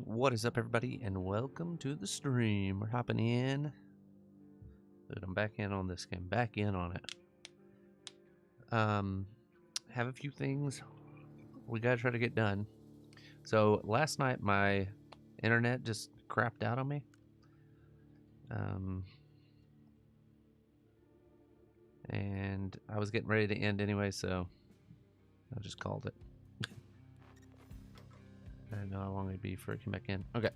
What is up, everybody, and welcome to the stream. We're hopping in. Dude, I'm back in on this game. Back in on it. Have a few things we gotta try to get done. So last night my internet just crapped out on me. And I was getting ready to end anyway, so I just called it. I didn't know how long it'd be before it came back in. Okay.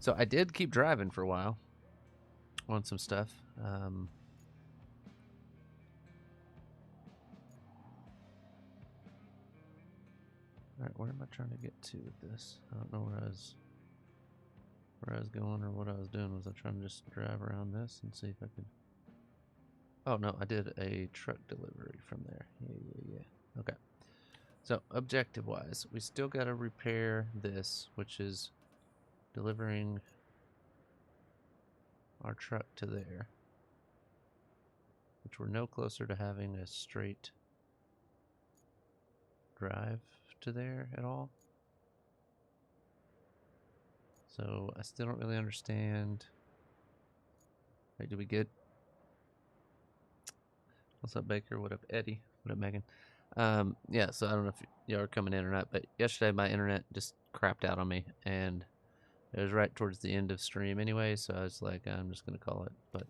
So I did keep driving for a while on some stuff. Alright, where am I trying to get to with this? I don't know where I was going or what I was doing. Was I trying to just drive around this and see if I could... Oh, no, I did a truck delivery from there. Yeah. Okay. So, objective-wise, we still got to repair this, which is delivering our truck to there. Which we're no closer to having a straight drive to there at all. So, I still don't really understand. Wait, did we get... What's up, Baker? What up, Eddie? What up, Megan? Yeah, so I don't know if y'all are coming in or not, but yesterday my internet just crapped out on me, and it was right towards the end of stream anyway, so I was like, I'm just going to call it, but...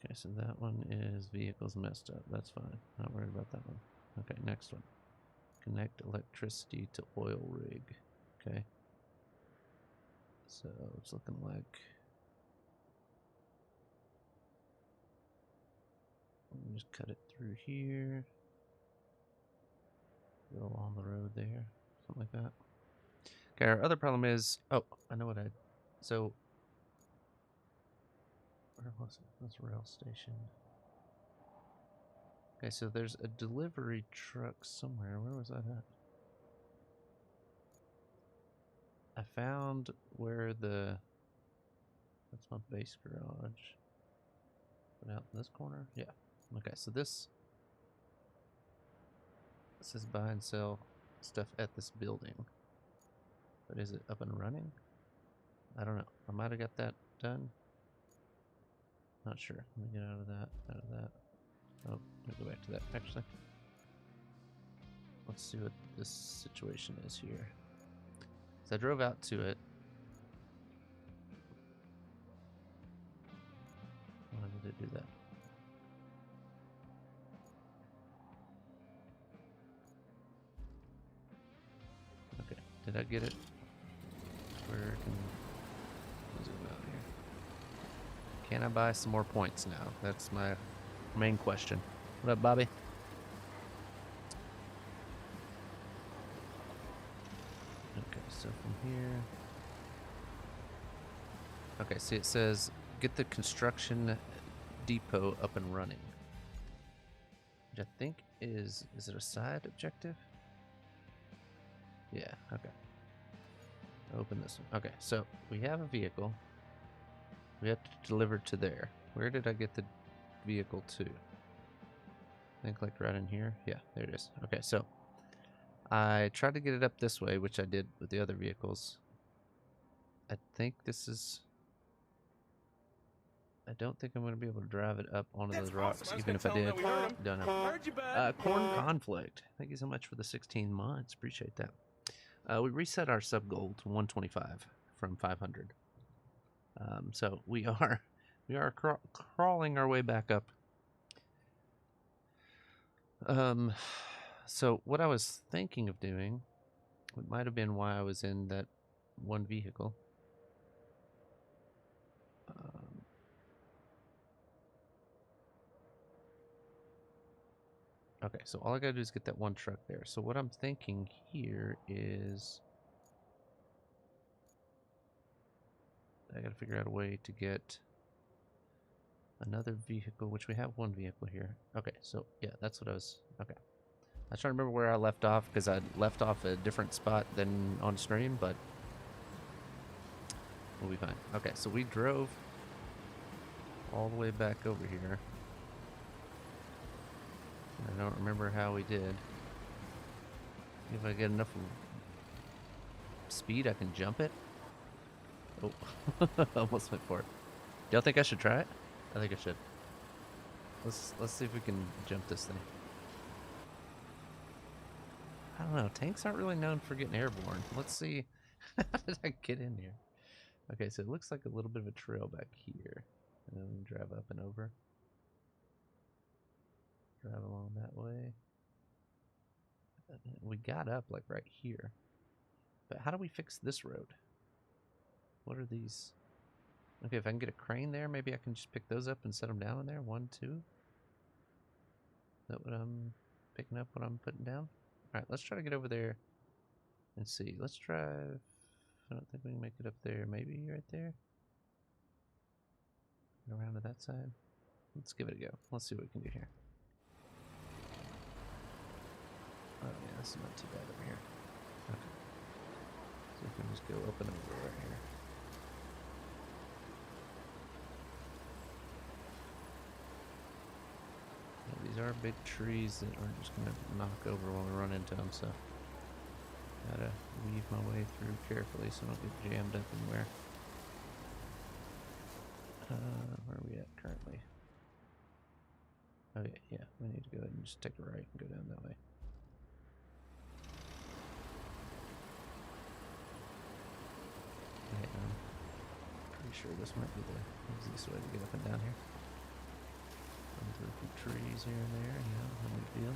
Okay, so that one is vehicles messed up. That's fine. Not worried about that one. Okay, next one. Connect electricity to oil rig. Okay. So it's looking like... Let me just cut it through here. Go along the road there. Something like that. Okay, our other problem is... Oh, I know what I... So... Where was it? That's rail station. Okay, so there's a delivery truck somewhere. Where was that at? I found where the... That's my base garage. But out in this corner? Yeah. Okay, so this says buy and sell stuff at this building. But is it up and running? I don't know. I might have got that done. Not sure. Let me get out of that. Oh, let me go back to that, actually. Let's see what this situation is here. So I drove out to it. Why did it do that? Okay, did I get it? Where can zoom out here? Can I buy some more points now? That's my main question. What up, Bobby? Okay, so from here... Okay, see it says, get the construction depot up and running. Which I think is it a side objective? Yeah, okay. Open this one. Okay, so we have a vehicle. We have to deliver to there. Where did I get the vehicle to? I think like right in here. Yeah, there it is. Okay, so I tried to get it up this way, which I did with the other vehicles. I think this is... I don't think I'm going to be able to drive it up onto those rocks, even if I did. Don't know. Corn Conflict. Thank you so much for the 16 months. Appreciate that. We reset our sub goal to 125 from 500. So we are crawling our way back up. So what I was thinking of doing, it might have been why I was in that one vehicle. Okay, so all I gotta do is get that one truck there. So what I'm thinking here is I gotta figure out a way to get another vehicle, which we have one vehicle here. Okay, so yeah, that's what I was... Okay. I was trying to remember where I left off, because I left off a different spot than on stream, but we'll be fine. Okay, so we drove all the way back over here. I don't remember how we did. If I get enough speed, I can jump it. Oh, almost went for it. Do y'all think I should try it? I think I should. Let's see if we can jump this thing. I don't know. Tanks aren't really known for getting airborne. Let's see. How did I get in here? Okay, so it looks like a little bit of a trail back here. And then we can drive up and over. Drive along that way. We got up like right here. But how do we fix this road? What are these? Okay, if I can get a crane there, maybe I can just pick those up and set them down in there. 1, 2. Is that what I'm picking up, what I'm putting down? Alright, let's try to get over there and see. Let's drive. I don't think we can make it up there. Maybe right there? Go around to that side. Let's give it a go. Let's see what we can do here. Oh yeah, this is not too bad over here. Okay. So we can just go up and over right here. Yeah, these are big trees that are just going to knock over when we run into them, so gotta weave my way through carefully so I don't get jammed up anywhere. Where are we at currently? Oh yeah, we need to go ahead and just take a right and go down that way. Okay, I'm pretty sure this might be the easiest way to get up and down here. Run through a few trees here and there, you know, no big deal.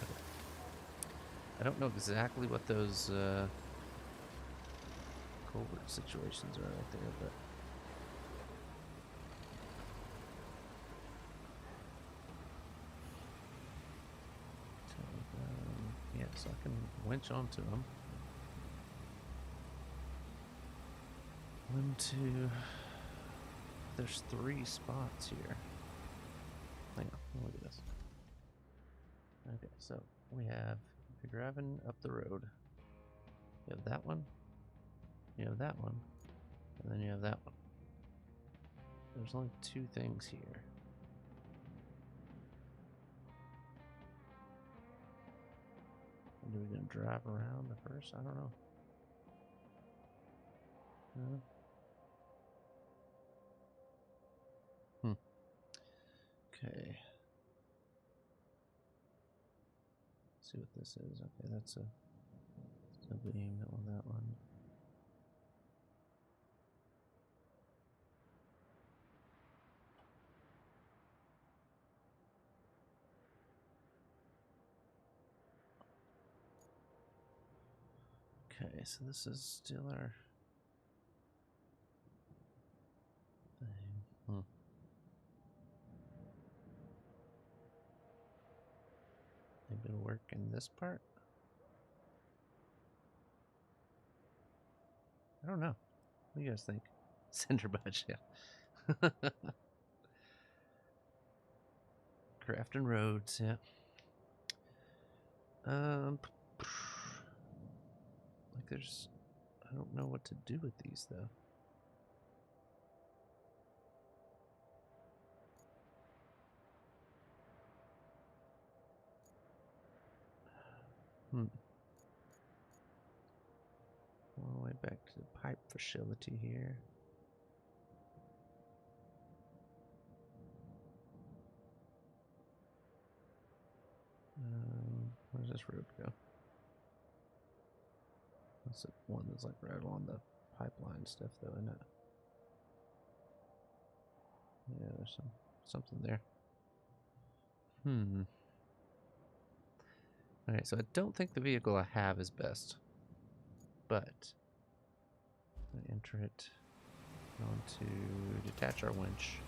Okay. I don't know exactly what those culvert situations are right there, but yeah, so I can winch onto them. 1, 2. There's 3 spots here. Hang on, look at this. Okay, so we have, if you're driving up the road, you have that one, you have that one, and then you have that one. There's only 2 things here. Are we gonna drive around the first? I don't know. Okay. Let's see what this is. Okay, that's a beam. That one. Okay, so this is still our thing. Maybe it'll work in this part? I don't know. What do you guys think? Cinder budge, yeah. Crafting roads, yeah. Like there's, I don't know what to do with these though. All the way back to the pipe facility here. Where does this road go? That's the one that's like right along the pipeline stuff though, isn't it? Yeah, there's something there. Alright, so I don't think the vehicle I have is best. But I enter it. We're going to detach our winch.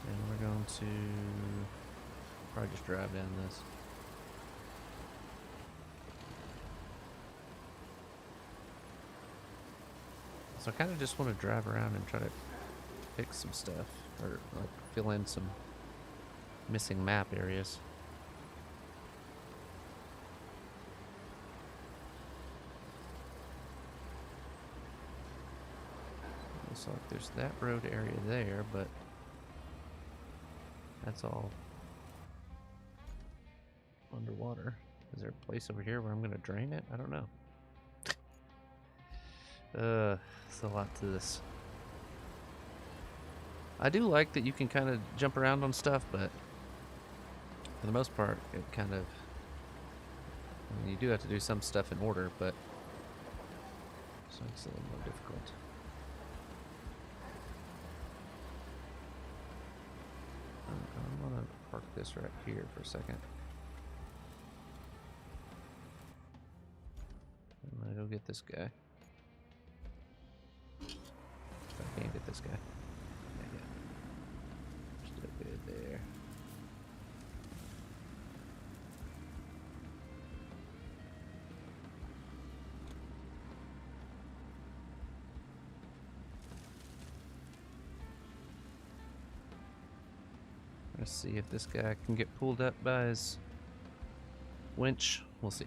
And we're going to probably just drive down this. So I kind of just want to drive around and try to fix some stuff, or like fill in some missing map areas. Looks like there's that road area there, but That's all underwater. Is there a place over here where I'm gonna drain it? I don't know. It's a lot to this. I do like that you can kind of jump around on stuff, but for the most part, it kind of... I mean, you do have to do some stuff in order, but so it's a little more difficult. I'm gonna park this right here for a second. I'm gonna go get this guy. I can't get this guy. Yeah. Still good there. Let's see if this guy can get pulled up by his winch. We'll see.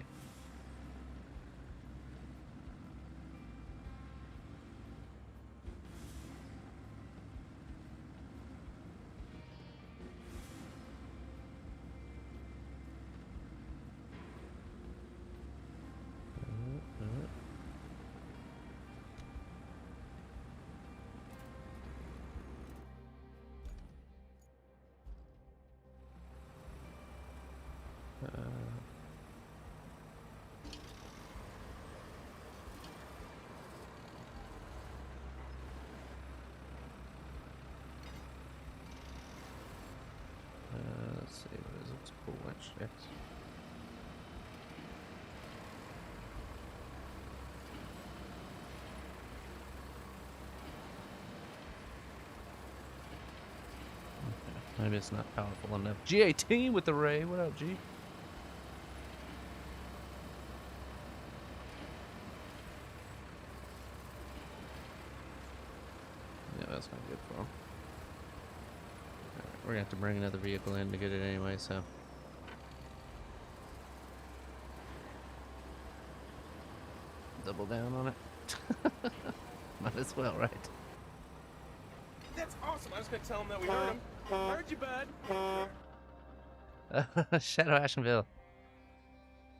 Let's see what is it? It's a pull winch. Yes. Okay. Maybe it's not powerful enough. G18 with the ray. What up, G? Yeah, that's not good for him. We're gonna have to bring another vehicle in to get it anyway, so. Double down on it. Might as well, right? That's awesome. I was gonna tell him that we heard him. Heard you, bud. Shadow Ashenville.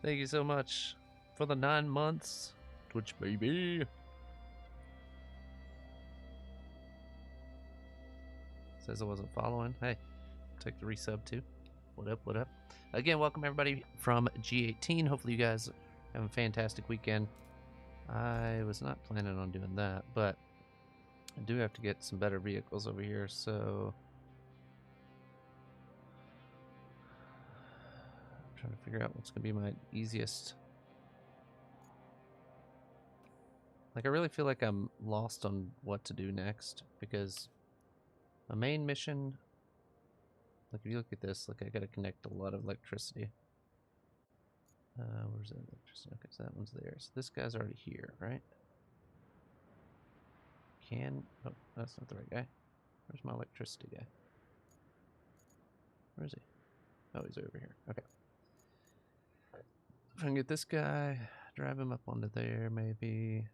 Thank you so much for the 9 months. Twitch baby. Says I wasn't following. Hey, take the resub too. What up, what up? Again, welcome everybody from G18. Hopefully you guys have a fantastic weekend. I was not planning on doing that, but I do have to get some better vehicles over here, so I'm trying to figure out what's going to be my easiest. Like, I really feel like I'm lost on what to do next, because my main mission, like if you look at this, like I gotta connect a lot of electricity. Where's that electricity? Okay, so that one's there. So this guy's already here, right? Oh, that's not the right guy. Where's my electricity guy? Where is he? Oh, he's over here. Okay. If I can get this guy, drive him up onto there, maybe.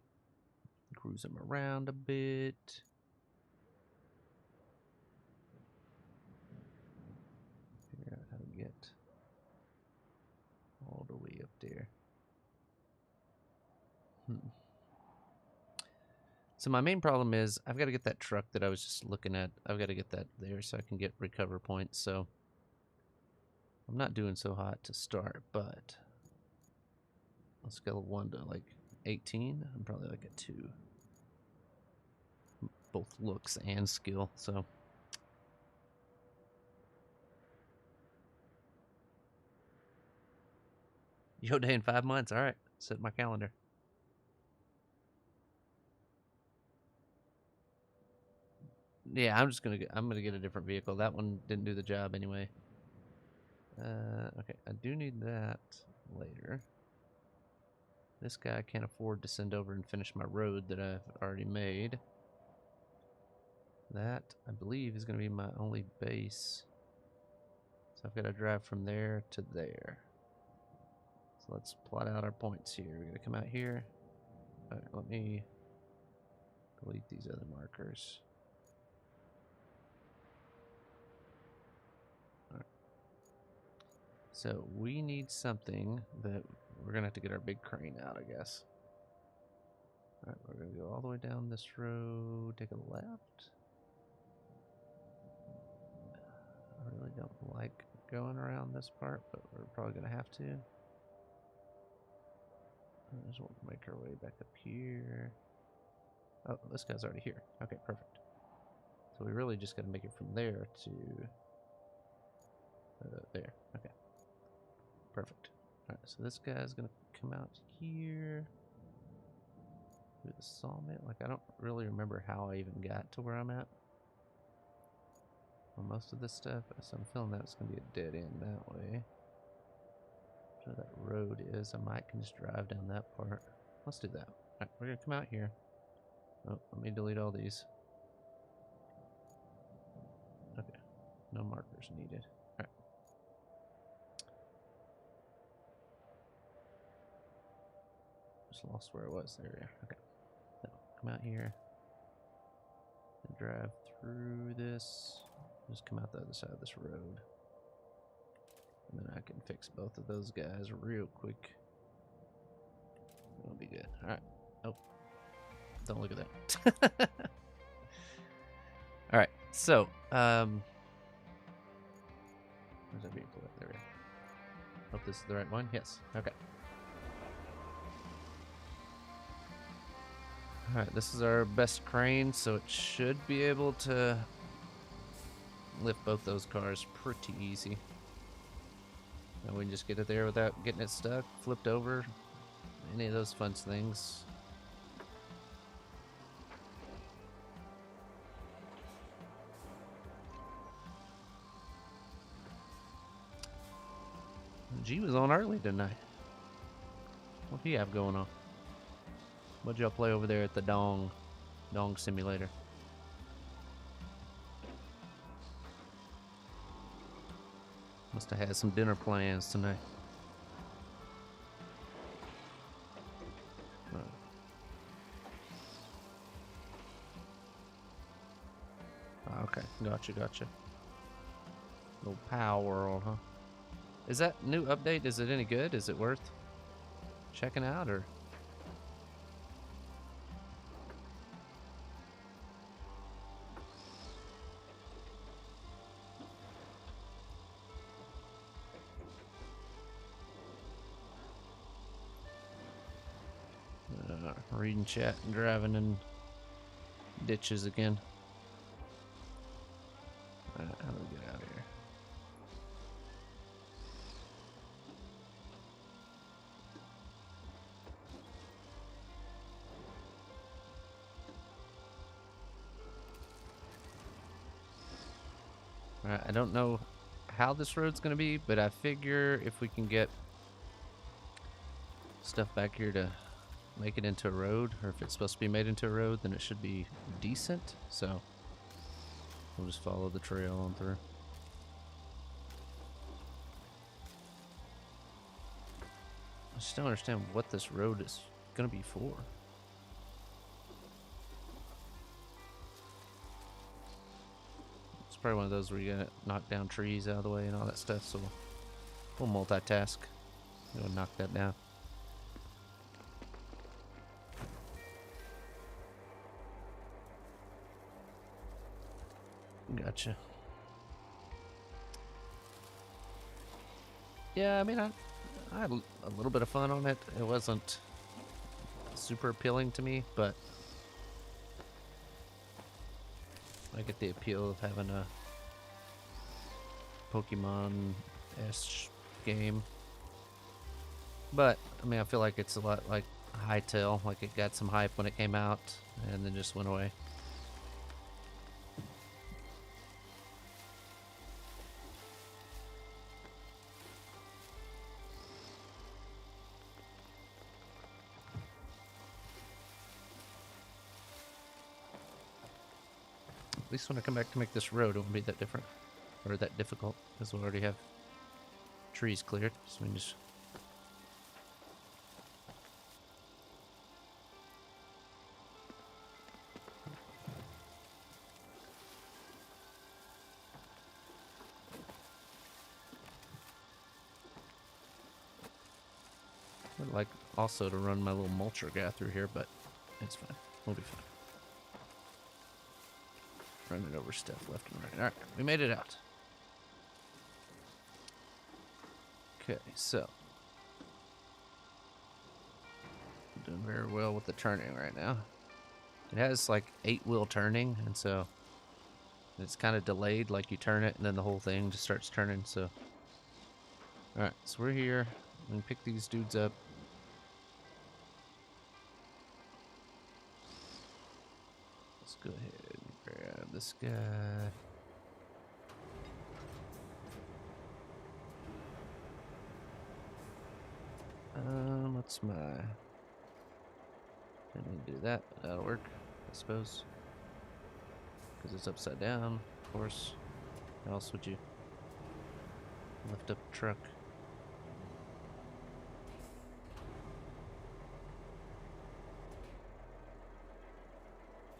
Cruise him around a bit. Figure out how to get all the way up there. So my main problem is I've got to get that truck that I was just looking at. I've got to get that there so I can get recover points. So I'm not doing so hot to start, but on a scale of 1 to like 18, I'm probably like a 2. Both looks and skill, so. Yo day in 5 months. All right, set my calendar. Yeah, I'm gonna get a different vehicle. That one didn't do the job anyway. Okay, I do need that later. This guy can't afford to send over and finish my road that I've already made. That, I believe, is gonna be my only base. So I've got to drive from there to there. So let's plot out our points here. We're gonna come out here. All right, let me delete these other markers. So we need something that we're gonna have to get our big crane out, I guess. Alright, we're gonna go all the way down this road, take a left. I really don't like going around this part, but we're probably gonna have to. I just want to make our way back up here. Oh, this guy's already here. Okay, perfect. So we really just gotta make it from there to there. Okay. Perfect. Alright, so this guy's gonna come out here through the sawmill. Like, I don't really remember how I even got to where I'm at on most of this stuff, so I'm feeling that it's gonna be a dead end that way. Where that road is, I might can just drive down that part. Let's do that. Alright, we're gonna come out here. Oh, let me delete all these. Okay, no markers needed. Alright. Just lost where I was. There we are. Okay. So, come out here and drive through this. Just come out the other side of this road. And then I can fix both of those guys real quick. It'll be good. Alright. Oh. Don't look at that. Alright, so, where's that vehicle at? There we go. Hope this is the right one. Yes. Okay. Alright, this is our best crane, so it should be able to lift both those cars pretty easy. And we can just get it there without getting it stuck, flipped over, any of those fun things. G was on early tonight. What do you have going on? What'd y'all play over there at the Dong Simulator? Must have had some dinner plans tonight. Okay, gotcha. Little Power World, huh? Is that new update, is it any good? Is it worth checking out, or? Reading chat and driving in ditches again. Alright, how do we get out of here? Alright, I don't know how this road's gonna be, but I figure if we can get stuff back here to make it into a road, or if it's supposed to be made into a road, then it should be decent. So we'll just follow the trail on through. I just don't understand what this road is gonna be for. It's probably one of those where you gotta knock down trees out of the way and all that stuff, so we'll multitask. Go knock that down. Gotcha. Yeah, I mean, I had a little bit of fun on it. It wasn't super appealing to me, but I get the appeal of having a Pokemon-esque game. But, I mean, I feel like it's a lot like Hytale. Like, it got some hype when it came out, and then just went away. At least when I come back to make this road, it won't be that different. Or that difficult, because we already have trees cleared. So we can just... I'd like also to run my little mulcher guy through here, but it's fine. We'll be fine. Running over stuff left and right. Alright, we made it out. Okay, so. I'm doing very well with the turning right now. It has like 8-wheel turning, and so it's kind of delayed, like you turn it and then the whole thing just starts turning, so. Alright, so we're here. We can pick these dudes up. Let's go ahead and grab this guy. What's my... Didn't need to do that, but that'll work, I suppose. Because it's upside down, of course. How else would you lift up a truck?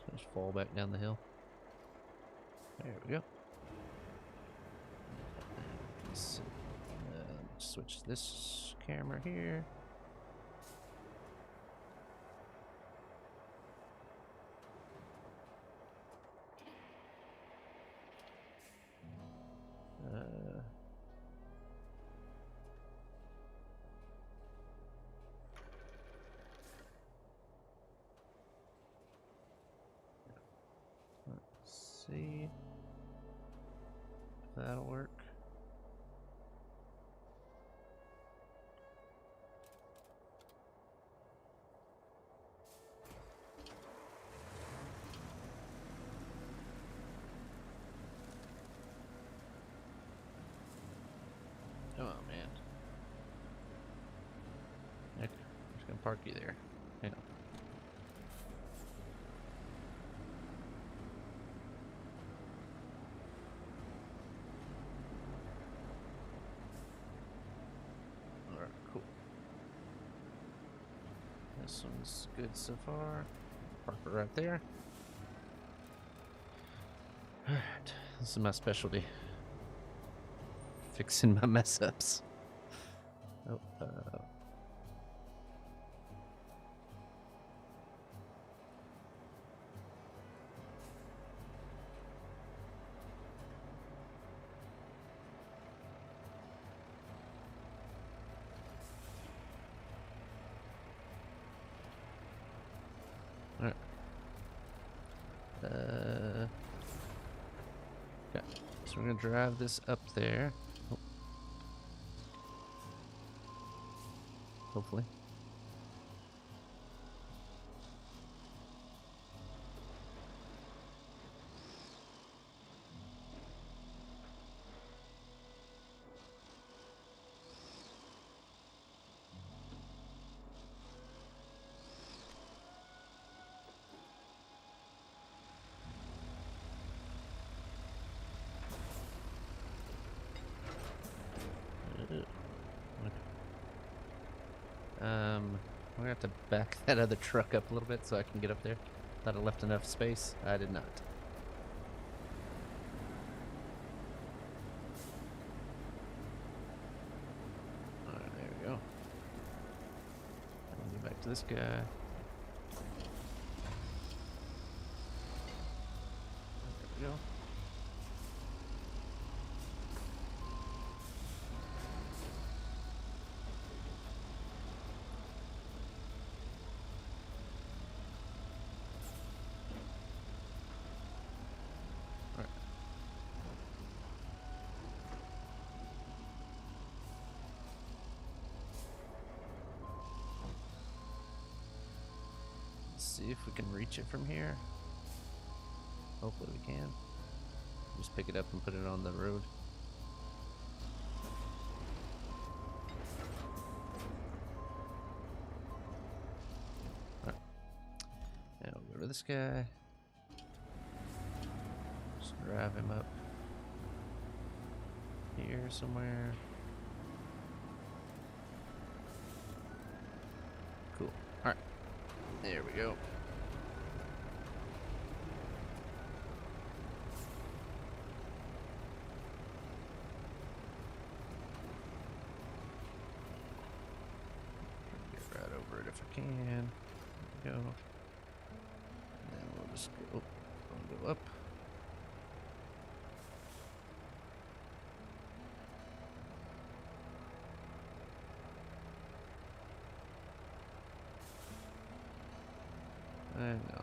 So just fall back down the hill. There we go. Let's switch this camera here. Let's see if that'll work. Come on, man. Okay, I'm just gonna park you there. Hang on. Alright, cool. This one's good so far. Park it right there. Alright, this is my specialty. Fixing my mess ups. Oh, Alright. Okay, so we're gonna drive this up there. Oh. Hopefully. We're gonna have to back that other truck up a little bit so I can get up there. Thought I left enough space. I did not. Alright, there we go. I'll get back to this guy. There we go. See if we can reach it from here. Hopefully we can. Just pick it up and put it on the road. Alright. Now we'll go to this guy. Just drive him up here somewhere. Cool. Alright. There we go. can. There we go. And then we'll just go, we'll go up. And no.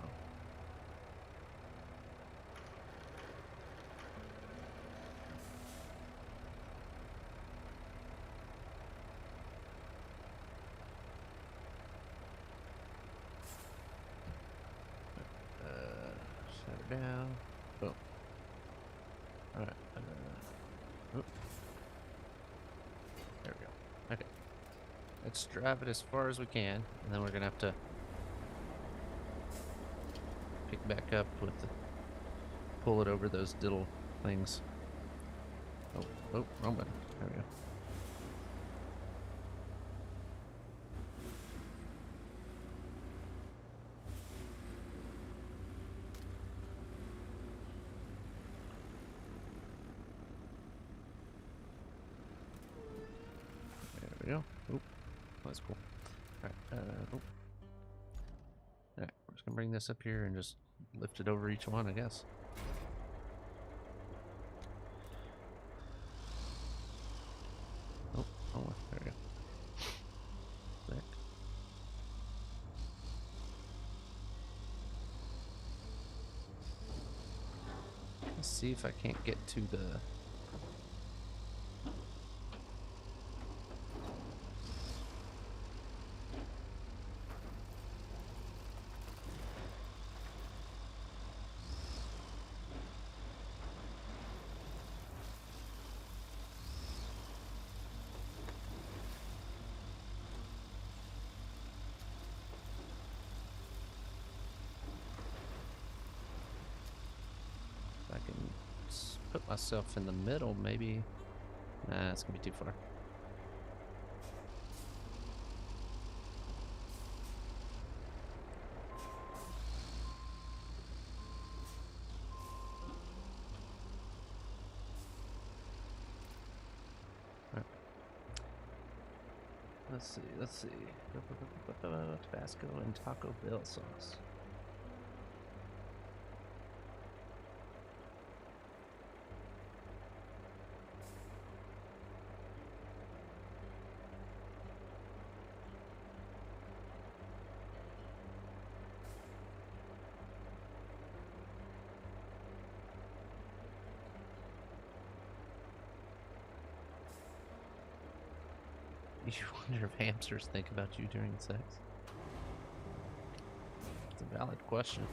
Set her down. Boom. Alright. Oop. There we go. Okay. Let's drive it as far as we can, and then we're gonna have to pick back up with the pull it over those diddle things. Oh, wrong button. There we go. There we go. Oop. That's cool. Alright, oop. Alright, we're just gonna bring this up here and just lift it over each one, I guess. Oh, there we go. Back. Let's see if I can't get to the... I can put myself in the middle, maybe. Nah, it's gonna be too far. Right. Let's see. Tabasco and Taco Bell sauce. You wonder if hamsters think about you during sex? It's a valid question.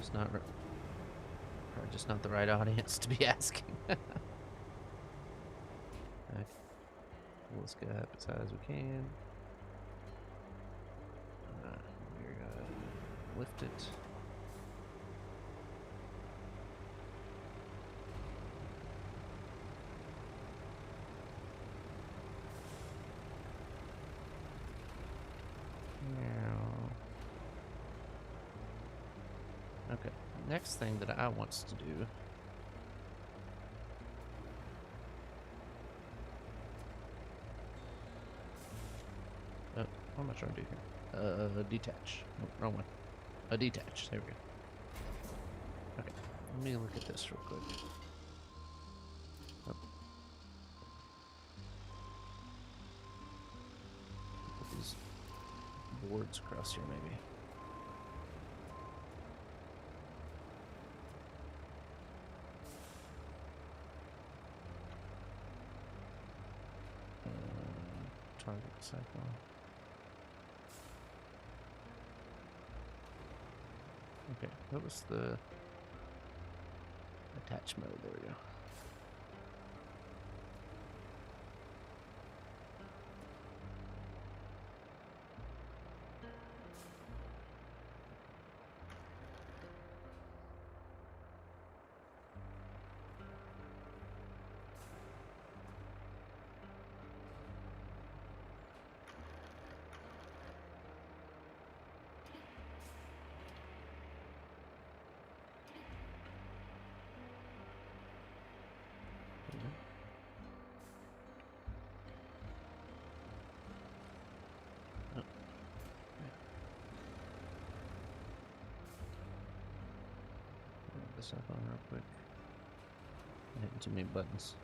It's not probably just not the right audience to be asking. Okay. Let's get up as high as we can. We're gonna lift it. Okay, next thing that I wants to do what am I trying to do here? Detach. Nope, wrong one. Detach. There we go. Okay, let me look at this real quick. Oh. Put these boards across here, maybe. Target cycle. Okay, what was the attach mode? There we go. this up on real quick. I'm hitting too many buttons.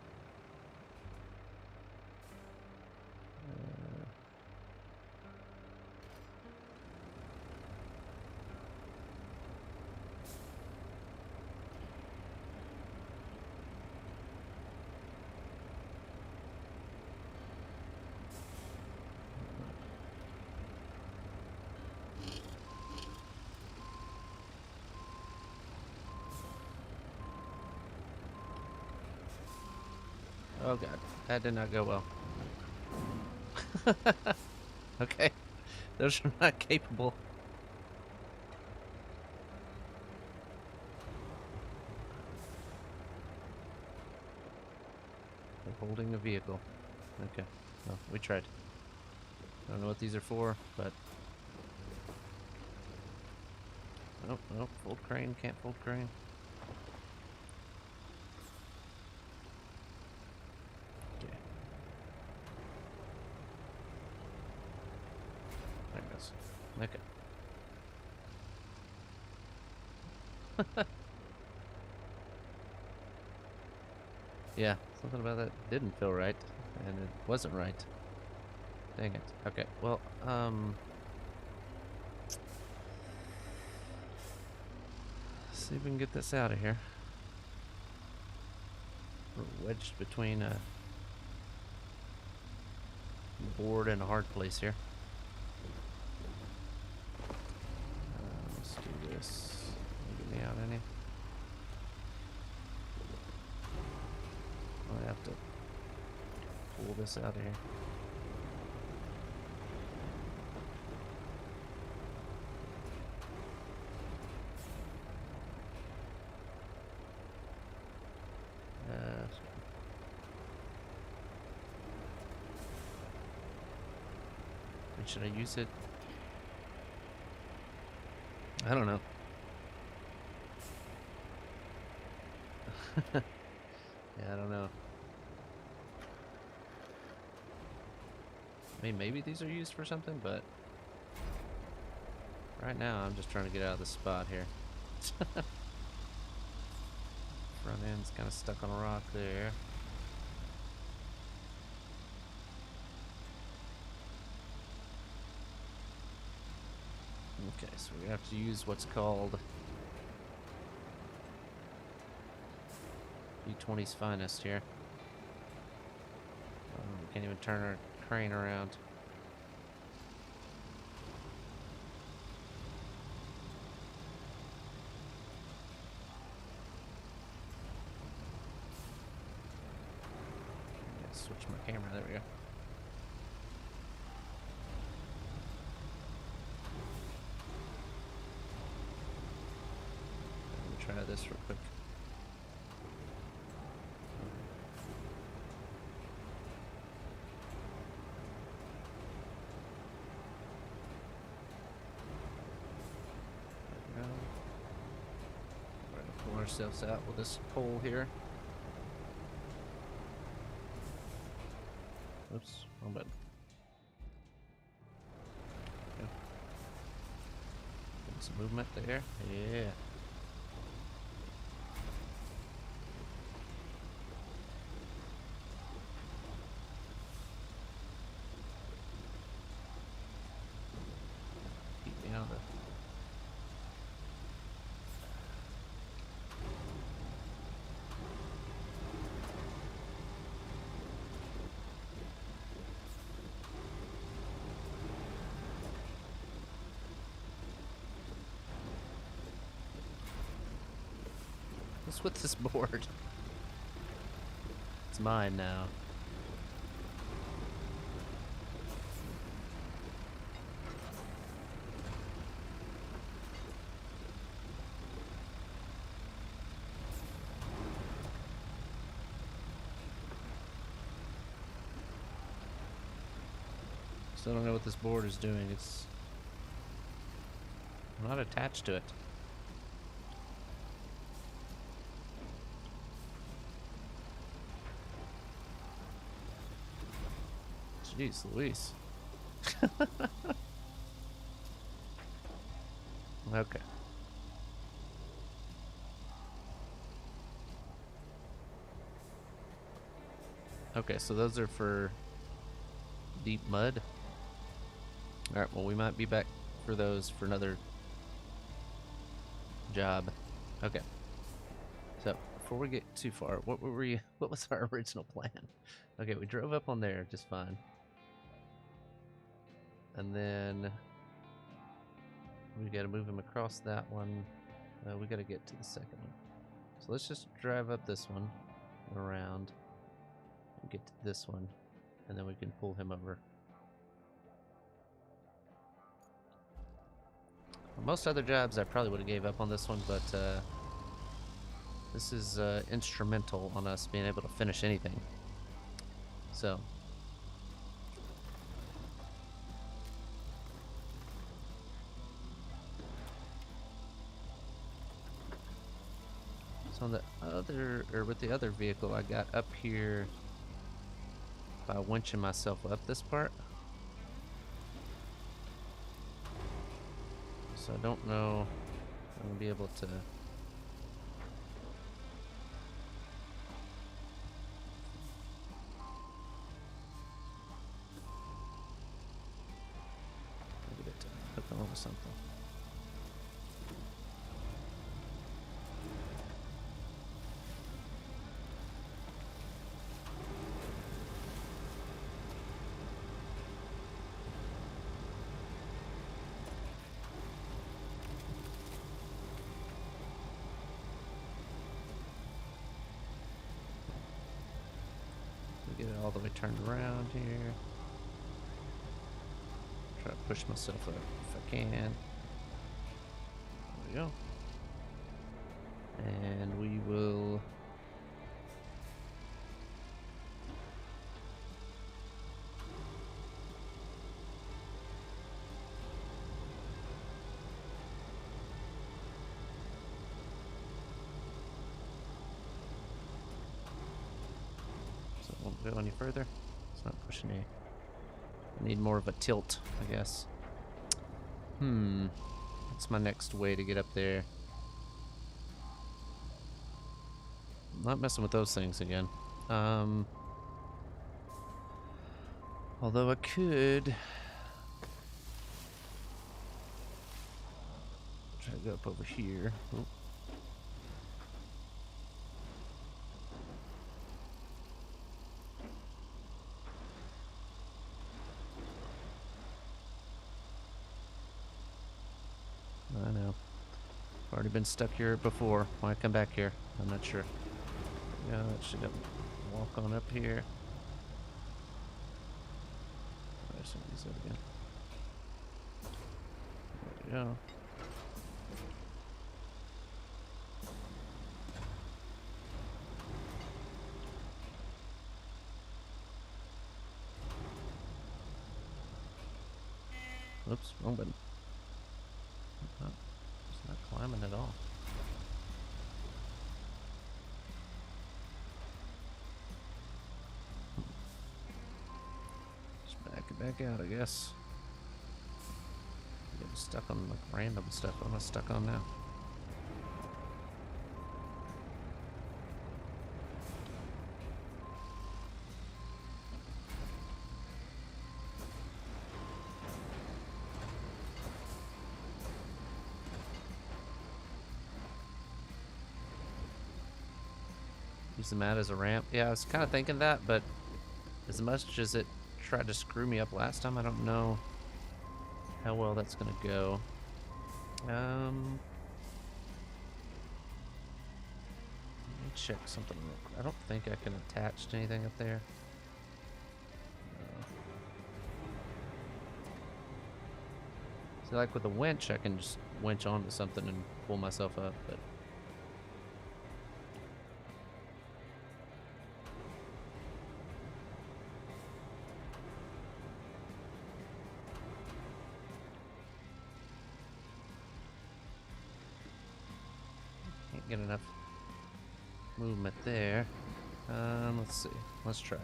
Oh god, that did not go well. Okay, those are not capable. They're holding a vehicle. Okay, well, we tried. I don't know what these are for, but... Oh, oh, fold crane, can't fold crane. Okay. There it goes. Okay. Yeah, something about that didn't feel right, and it wasn't right. Dang it. Okay, well, see if we can get this out of here. We're wedged between a board and a hard place here. Let's do this. Get me out any. I have to pull this out of here. Should I use it? I don't know. Yeah, I don't know. I mean, maybe these are used for something, but right now I'm just trying to get out of the spot here. Front end's kind of stuck on a rock there. Okay, so we have to use what's called B20's finest here. We can't even turn our crane around. Switch my camera, there we go. Try this real quick. There we go. We're gonna pull ourselves out with this pole here. Oops, wrong button. Okay. Get some movement there. Yeah. What's with this board? It's mine now. Still don't know what this board is doing. I'm not attached to it. Jeez Louise. Okay. Okay, so those are for deep mud. Alright, well, we might be back for those for another job. Okay. So, before we get too far, what was our original plan? Okay, we drove up on there just fine. And then we gotta move him across that one. We gotta get to the second one. So let's just drive up this one, around, and get to this one, and then we can pull him over. Most other jobs I probably would have gave up on this one, but this is instrumental on us being able to finish anything. So on the other, or with the other vehicle, I got up here by winching myself up this part. So I don't know if I'm gonna be able to. Get it to hook on to something. Get it all the way turned around here. Try to push myself up if I can. There we go. And we will. Won't go any further. It's not pushing any. I need more of a tilt, I guess. What's my next way to get up there? I'm not messing with those things again. Although I could try to go up over here. Oop. I know. I've already been stuck here before. Why come back here? I'm not sure. Yeah, that should walk on up here. There's some of these out again. There we go. Oops, wrong button. Oh, it's not climbing at all. Just back it back out, I guess. Getting stuck on like random stuff. What am I stuck on now? Use the mat as a ramp. Yeah, I was kind of thinking that, but as much as it tried to screw me up last time, I don't know how well that's gonna go. Let me check something real quick. I don't think I can attach to anything up there. So like with a winch, I can just winch onto something and pull myself up, but can't get enough movement there. Let's see. Let's try.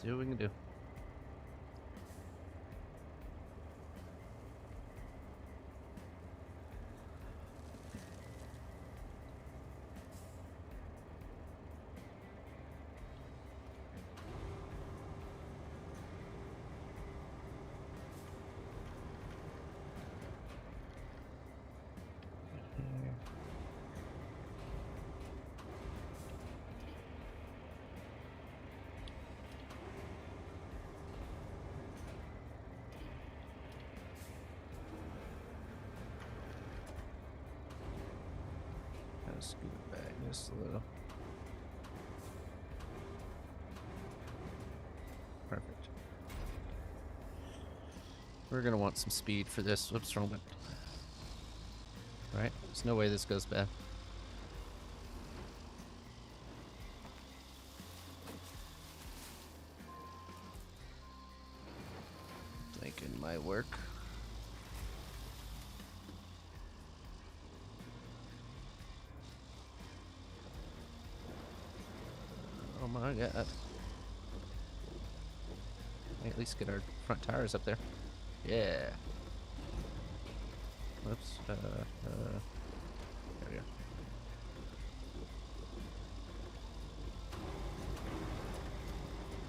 See what we can do. Just a little. Perfect. We're gonna want some speed for this. Whoops, wrong button. Right? There's no way this goes bad. Thinking might work. Oh my god. At least get our front tires up there. Yeah. Whoops. There we go.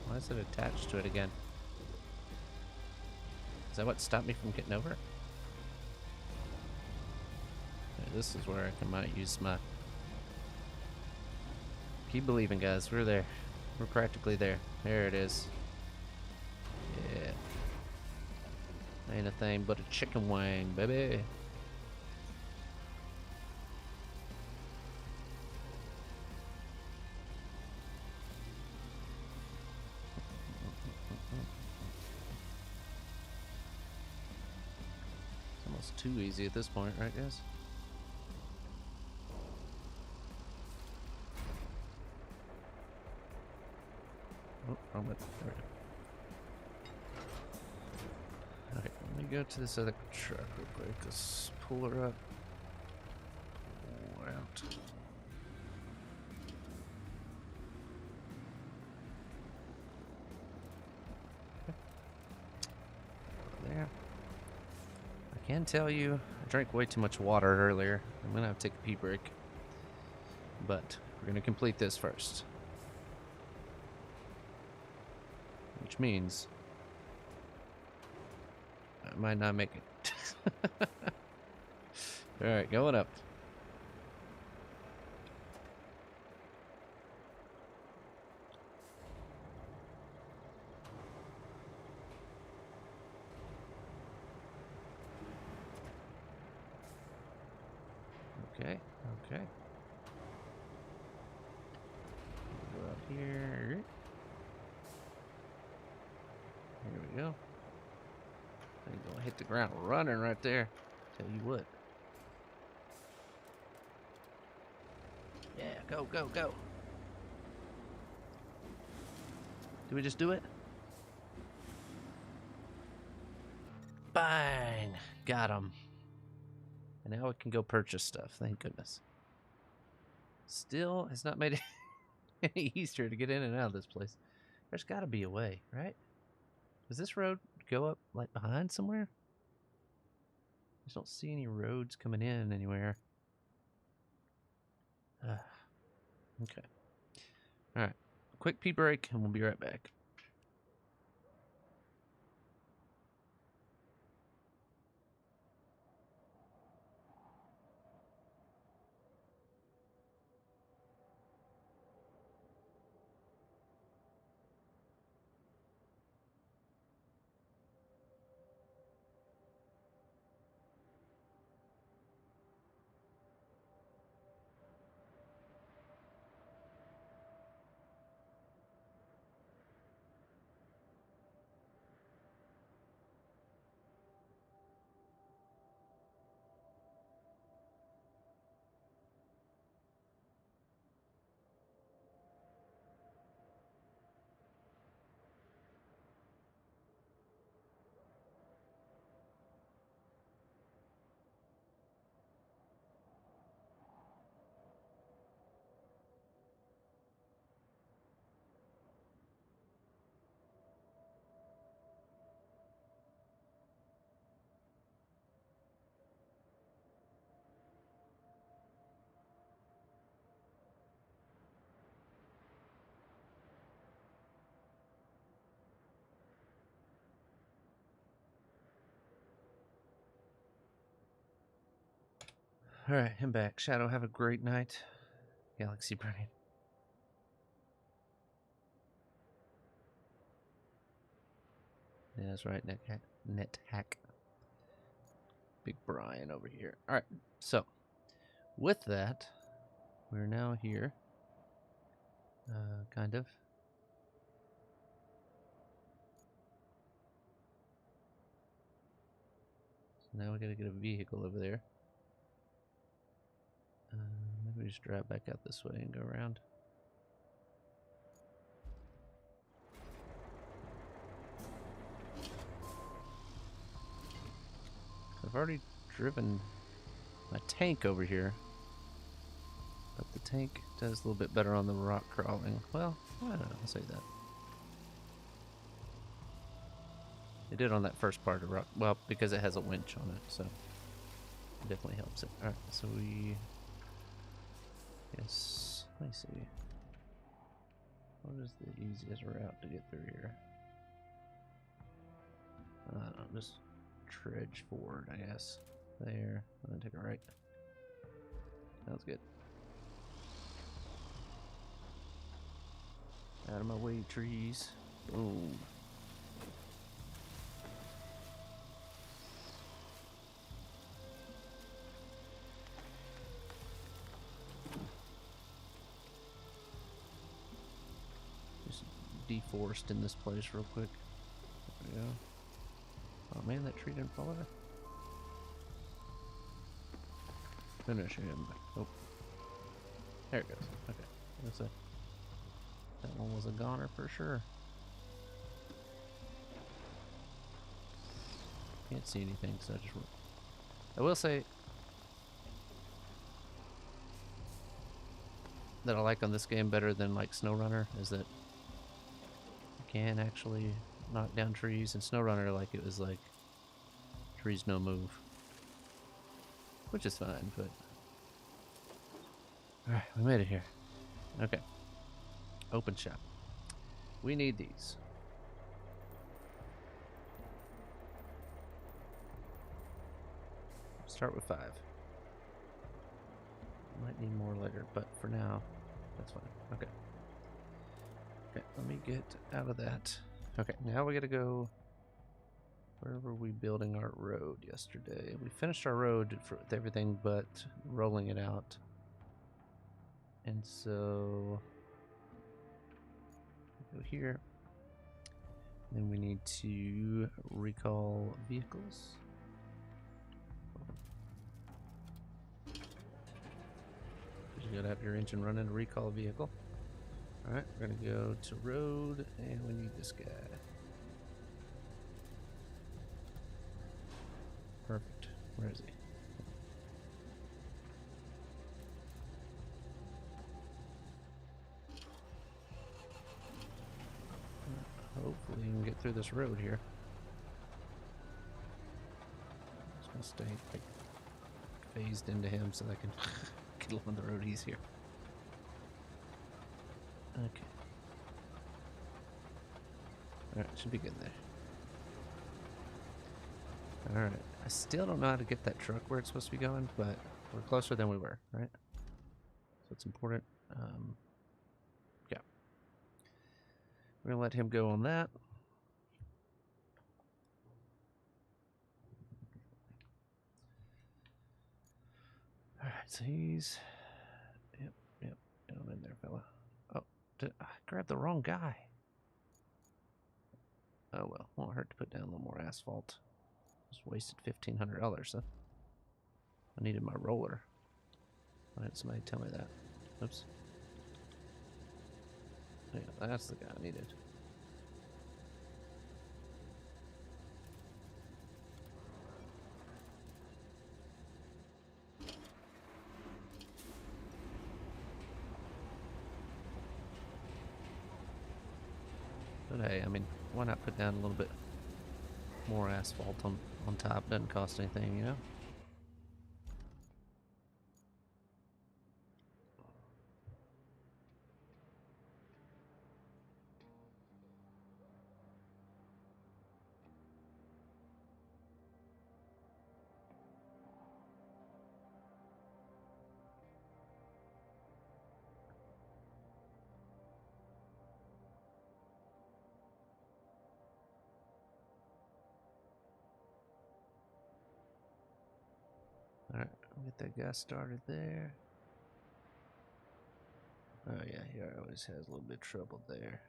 Why is it attached to it again? Is that what stopped me from getting over? Okay, this is where I might use my... Keep believing, guys. We're there. We're practically there. There it is. Yeah. Ain't a thing but a chicken wing, baby. It's almost too easy at this point, right, guys? Oh, wrong button. There we go. Alright, let me go to this other truck real quick. Let's pull her up. Pull her out. Okay. There. I can tell you, I drank way too much water earlier. I'm gonna have to take a pee break. But we're gonna complete this first. Which means I might not make it. Alright, going up. Okay, okay. Go up here. Here we go. Thing's gonna hit the ground running right there. Tell you what. Yeah, go, go, go. Did we just do it? Bang! Got him. And now we can go purchase stuff. Thank goodness. Still has not made it any easier to get in and out of this place. There's got to be a way, right? Does this road go up like behind somewhere? I just don't see any roads coming in anywhere. Okay. All right. Quick pee break, and we'll be right back. All right, I'm back. Shadow, have a great night. Galaxy Brain. Yeah, that's right, net hack. Big Brian over here. All right, so with that, we're now here. Kind of. So now we gotta get a vehicle over there. Maybe we just drive back out this way and go around. I've already driven my tank over here, but the tank does a little bit better on the rock crawling. Well, I don't know, I'll say that. It did on that first part of rock, well, because it has a winch on it, so it definitely helps it. Alright, so we, yes, let me see. What is the easiest route to get through here? I don't know, just trudge forward, I guess. There, I'm gonna take a right. Sounds good. Out of my way, trees. Boom. Just deforest in this place real quick. There we go. Oh man, that tree didn't fall over. Finish him. Oh. There it goes. Okay. That's it. That one was a goner for sure. Can't see anything, so I just... I will say that I like on this game better than like SnowRunner is that you can actually knock down trees. In SnowRunner, like it was like trees no move, which is fine. But all right, we made it here. Okay, open shop. We need these. Start with 5. Might need more later, but for now, that's fine. Okay. Okay, let me get out of that. Okay, now we gotta go. Where were we building our road yesterday? We finished our road with everything but rolling it out. And so, go here. Then we need to recall vehicles. You gotta have your engine running to recall a vehicle. Alright, we're gonna go to road, and we need this guy. Perfect. Where is he? Hopefully you can get through this road here. Just gonna stay like phased into him so I can get along the road easier. Okay. Alright, should be good there. Alright, I still don't know how to get that truck where it's supposed to be going, but we're closer than we were, right? So it's important. Yeah. We're gonna let him go on that. Alright, so he's... Yep, get him in there, fella. Oh, I grabbed the wrong guy. Oh well, won't hurt to put down a little more asphalt. Just wasted $1,500, huh? I needed my roller. Why didn't somebody tell me that? Oops. Yeah, that's the guy I needed. But hey, I mean, why not put down a little bit more asphalt on top? Doesn't cost anything, you know? Alright, we'll get that guy started there. Oh yeah, he always has a little bit of trouble there.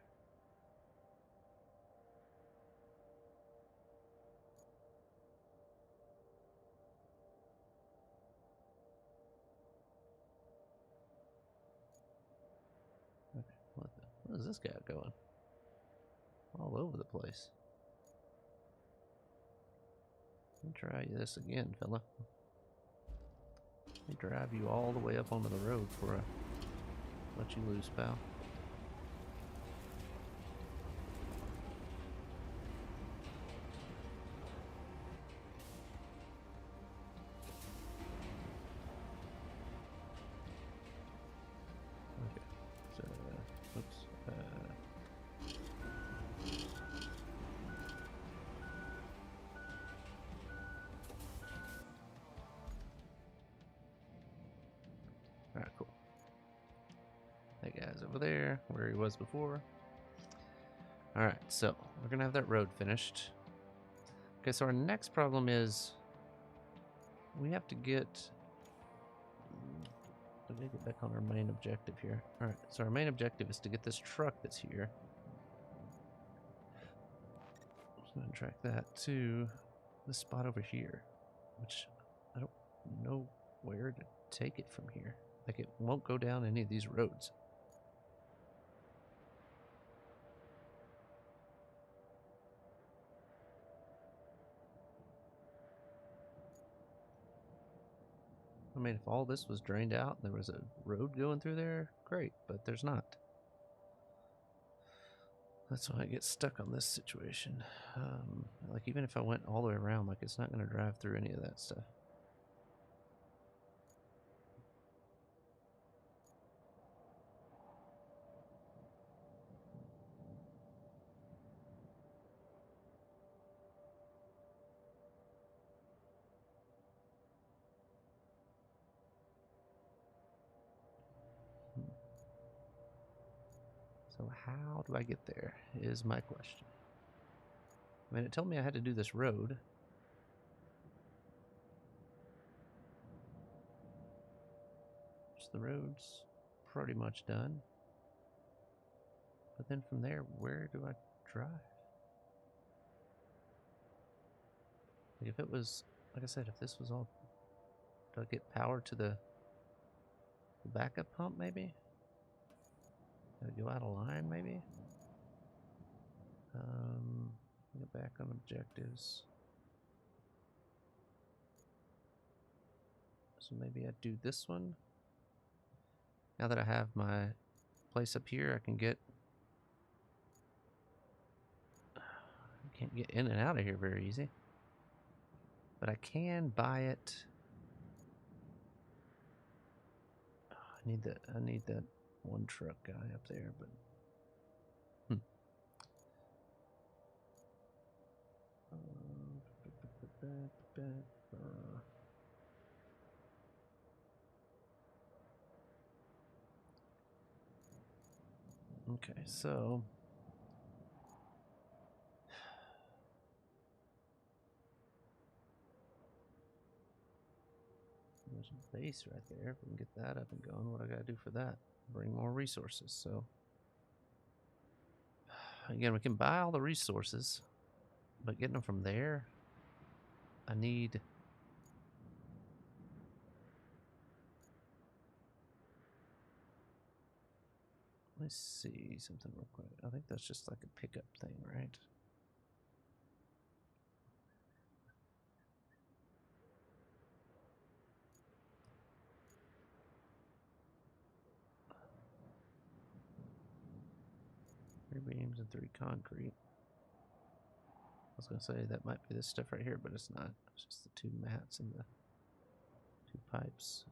Okay, what is this guy going? All over the place. Let me try this again, fella. Let me drive you all the way up onto the road before I let you loose, pal. Okay, so, oops. Alright, cool. That guy's over there, where he was before. Alright, so we're gonna have that road finished. Okay, so our next problem is we have to get back on our main objective here. Alright, so our main objective is to get this truck that's here. I'm gonna track that to this spot over here, which I don't know where to take it from here. Like, it won't go down any of these roads. I mean, if all this was drained out and there was a road going through there, great, but there's not. That's why I get stuck on this situation. Like, even if I went all the way around, like, it's not going to drive through any of that stuff. So how do I get there is my question. I mean, it told me I had to do this road. The road's pretty much done. But then from there, where do I drive? Like, if it was, like I said, if this was all, do I get power to the backup pump maybe? Do I go out of line maybe? Get back on objectives. So maybe I do this one. Now that I have my place up here, I can get... I can't get in and out of here very easy. But I can buy it. I need that one truck guy up there, but... Okay, so there's a base right there. If we can get that up and going, what I gotta do for that? Bring more resources. So again, we can buy all the resources, but getting them from there, I need... Let's see something real quick. I think that's just like a pickup thing, right? Three beams and three concrete. I was gonna say that might be this stuff right here, but it's not. It's just the two mats and the two pipes.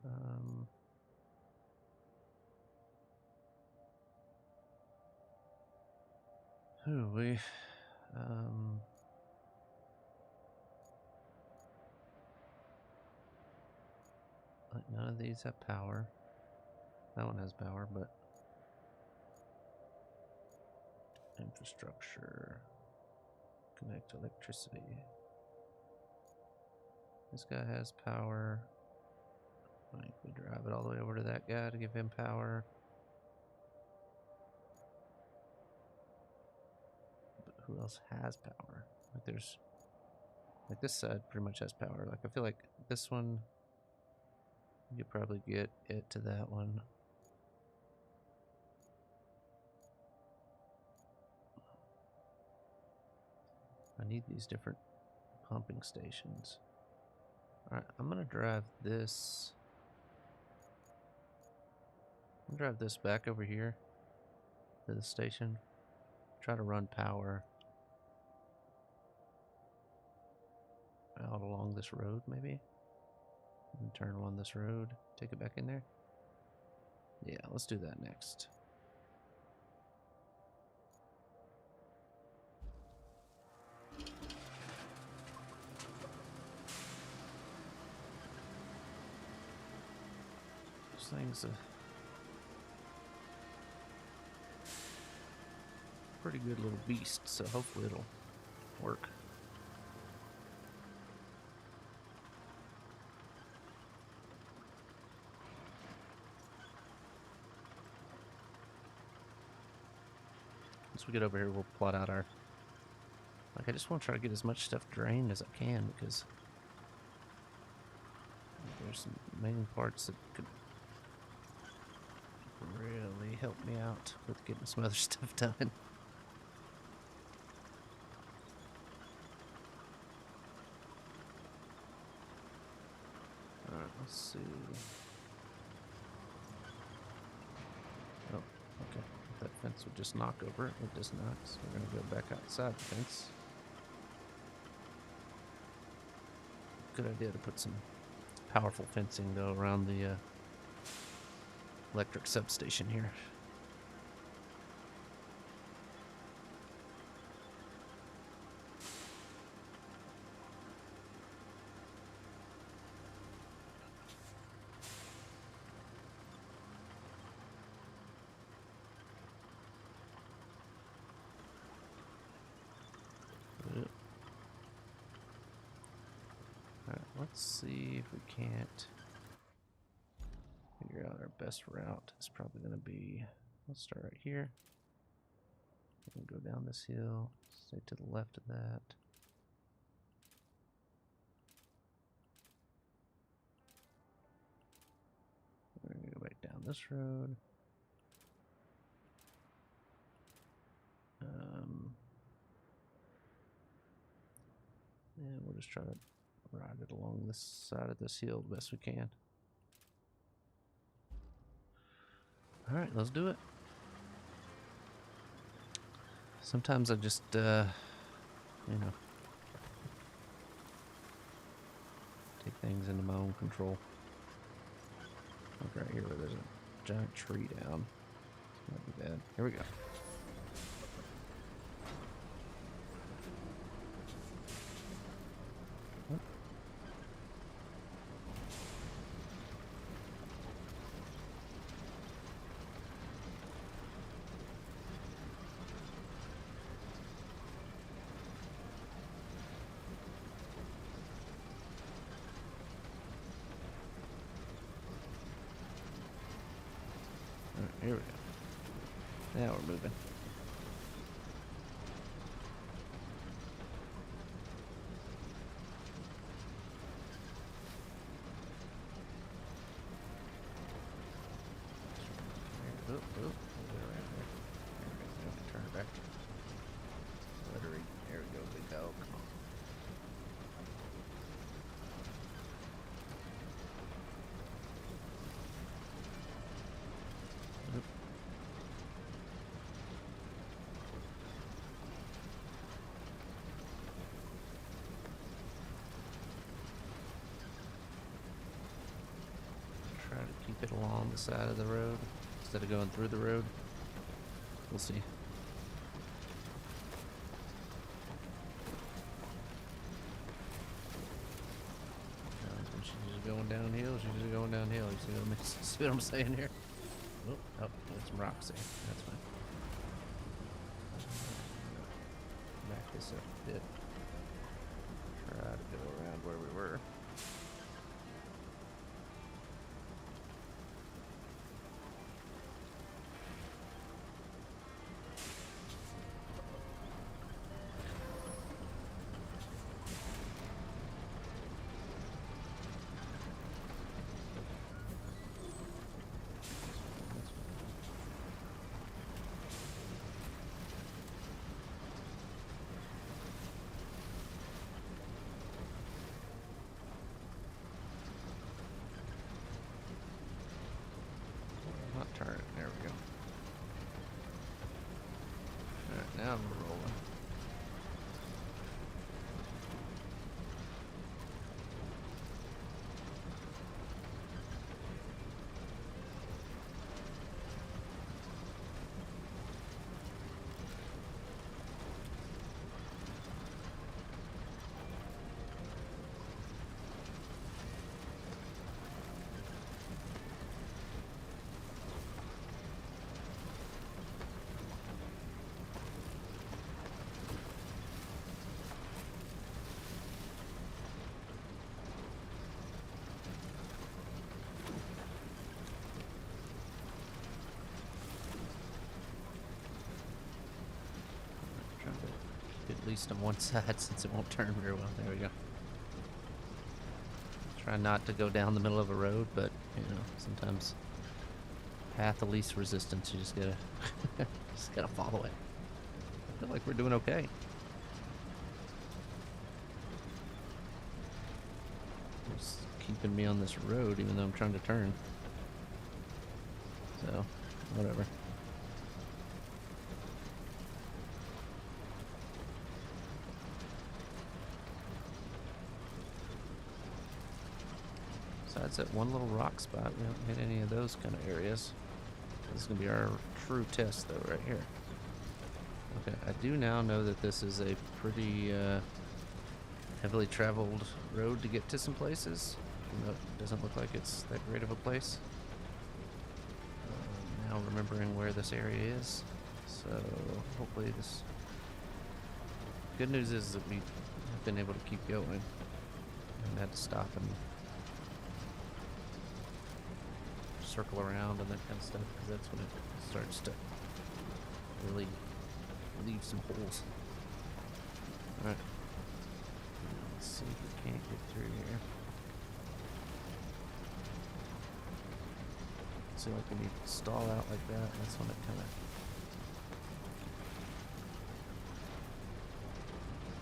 Like, none of these have power. That one has power, but infrastructure, connect electricity. This guy has power. I think we drive it all the way over to that guy to give him power. who else has power. Like there's, like this side pretty much has power. Like I feel like this one, you could probably get it to that one. I need these different pumping stations. Alright, I'm gonna drive this. I'm gonna drive this back over here to the station. Try to run power out along this road, maybe. And turn along this road. Take it back in there. Yeah, let's do that next. This thing's a pretty good little beast, so hopefully it'll work. Once we get over here, we'll plot out our... Like, I just want to try to get as much stuff drained as I can, because there's some main parts that could really help me out with getting some other stuff done. Alright, let's see. Oh, okay. If that fence would just knock over it. It does not, so we're going to go back outside the fence. Good idea to put some powerful fencing, though, around the electric substation here. Alright, let's see if we can't figure out our best route. It's probably going to be, let's start right here. And go down this hill, stay to the left of that. We're going to go back down this road. And we'll just try to ride it along this side of this hill the best we can. Alright, let's do it. Sometimes I just, you know, take things into my own control. Look right here where there's a giant tree down. Not be bad. Here we go. Alright, here we go. Now we're moving. Oh, we'll get around there. There we go. Turn it back. Let her eat. There we go, big dog. Come on. Oop. Try to keep it along the side of the road instead of going through the road. We'll see. She's just going downhill. She's just going downhill. You see what I'm saying here? Oh, there's some rocks there. That's fine. Back this up a bit. Try to go around where we were. at least on one side since it won't turn very well. There we go. Try not to go down the middle of a road, but you know, sometimes path of least resistance, you just gotta just gotta follow it. I feel like we're doing okay. It's keeping me on this road even though I'm trying to turn. So, whatever. Besides that one little rock spot, we haven't hit any of those kind of areas. This is going to be our true test, though, right here. Okay, I do now know that this is a pretty heavily traveled road to get to some places. Even though it doesn't look like it's that great of a place. Now remembering where this area is. So, hopefully this... Good news is that we've been able to keep going. And had to stop and circle around and that kind of stuff, because that's when it starts to really leave some holes. Alright. Let's see if we can't get through here. See, like when you stall out like that, that's when it kind of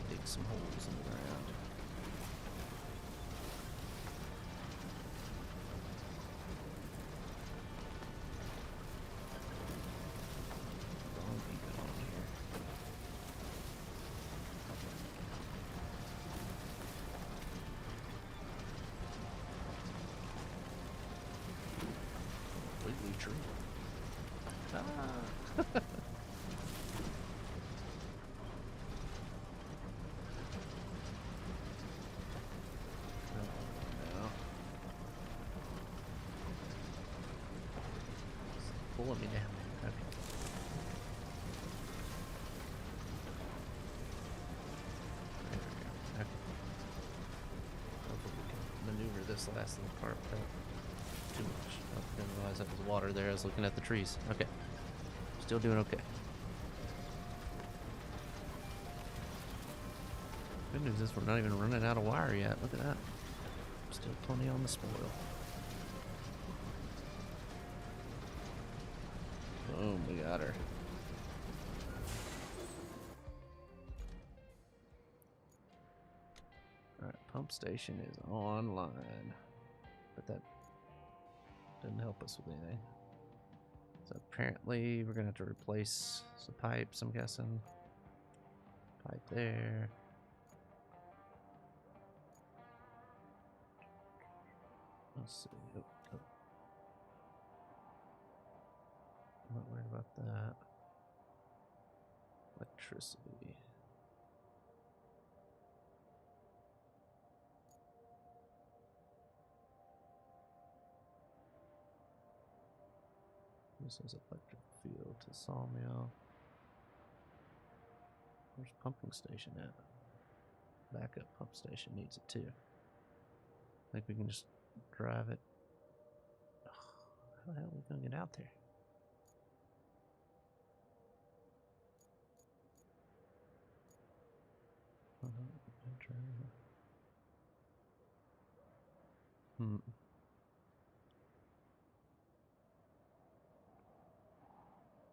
digs some holes in the ground. Tree. Ah. Oh, no. It's pulling me down. Okay. There we go. Okay. Hopefully we can maneuver this last little part without too much. Oh, didn't realize that was water there. I was looking at the trees. Okay. Still doing okay. Good news is we're not even running out of wire yet. Look at that. Still plenty on the spoil. Boom, we got her. Alright, pump station is online. But that didn't help us with anything. So apparently we're gonna have to replace some pipes, I'm guessing. Pipe there. Let's see. Oh, oh. I'm not worried about that. Electricity. This is electric field to sawmill. Where's pumping station at? Backup pump station needs it too. I think we can just drive it. Oh, how the hell are we gonna get out there?